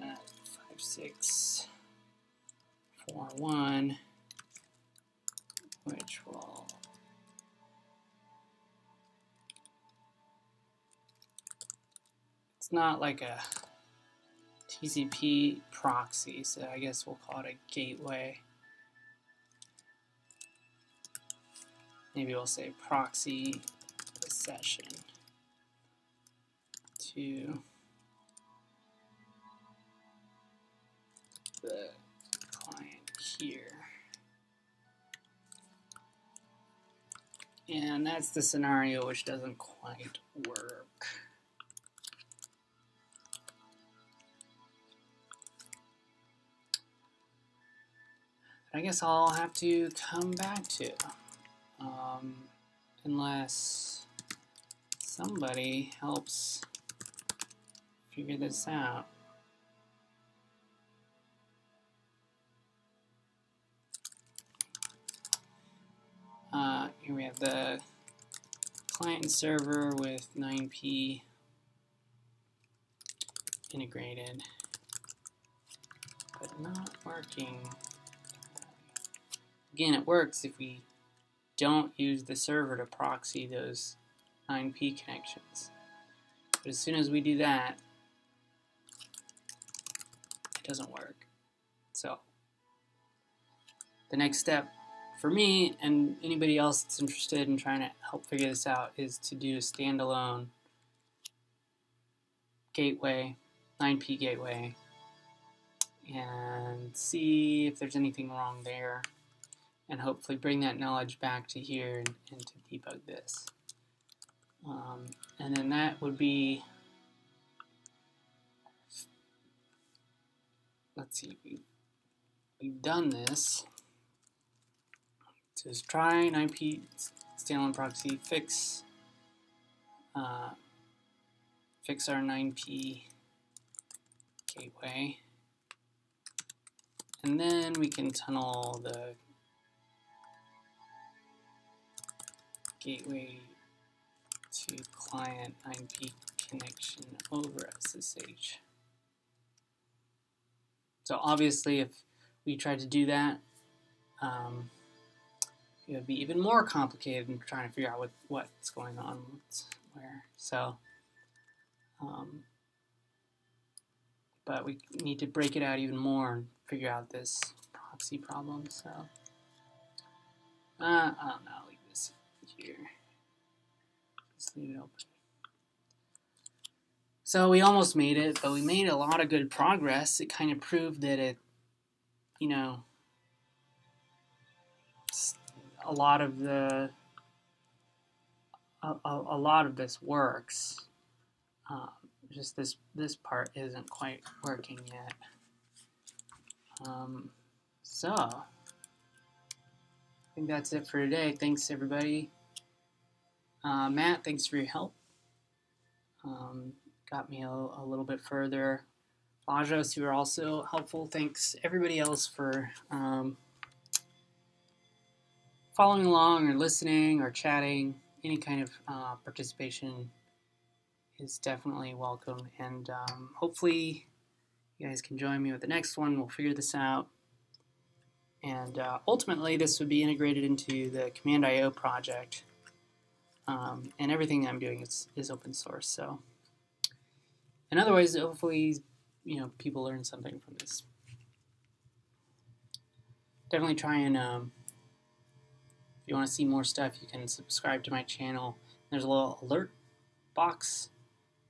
at 5641, which will it's not like a TCP proxy, so I guess we'll call it a gateway. Maybe we'll say proxy session to the client here. And that's the scenario which doesn't quite work. I guess I'll have to come back to, unless somebody helps figure this out. Here we have the client and server with 9P integrated, but not working. Again, it works if we don't use the server to proxy those 9P connections. But as soon as we do that, it doesn't work. So the next step for me and anybody else that's interested in trying to help figure this out is to do a standalone gateway, 9P gateway, and see if there's anything wrong there, and hopefully bring that knowledge back to here and to debug this. And then that would be, let's see, we've done this. So just try 9P standalone proxy, fix our 9P gateway, and then we can tunnel the gateway to client 9P connection over SSH. So obviously if we tried to do that, it would be even more complicated in trying to figure out what's going on where. So, but we need to break it out even more and figure out this proxy problem. So, I don't know, I'll leave this here. Just leave it open. So we almost made it, but we made a lot of good progress. It kind of proved that it, you know, a lot of this works. Just this part isn't quite working yet. So I think that's it for today. Thanks everybody. Matt, thanks for your help. Got me a little bit further. Lajos, you were also helpful. Thanks everybody else for following along or listening or chatting. Any kind of participation is definitely welcome, and hopefully you guys can join me with the next one. We'll figure this out, and ultimately this would be integrated into the Command.io project, and everything I'm doing is open source. So in other ways, hopefully, you know, people learn something from this. Definitely try and if you want to see more stuff, you can subscribe to my channel. There's a little alert box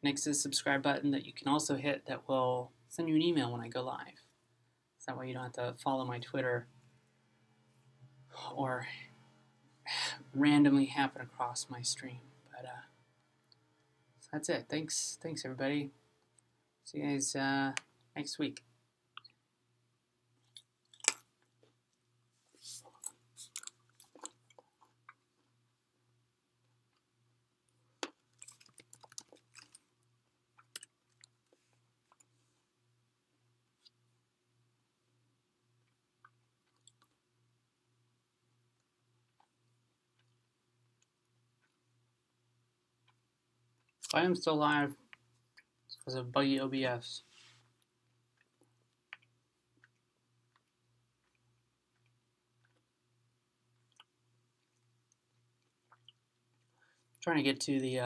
next to the subscribe button that you can also hit that will send you an email when I go live. So that way you don't have to follow my Twitter or randomly happen across my stream. But so that's it. Thanks everybody. See you guys next week. If I am still live, it's because of buggy OBS. Trying to get to the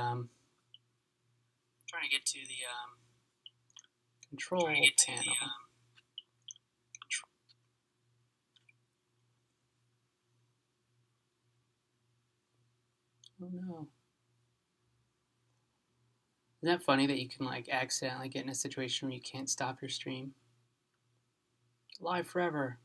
control panel. Oh no. Isn't that funny that you can like accidentally get in a situation where you can't stop your stream? Live forever.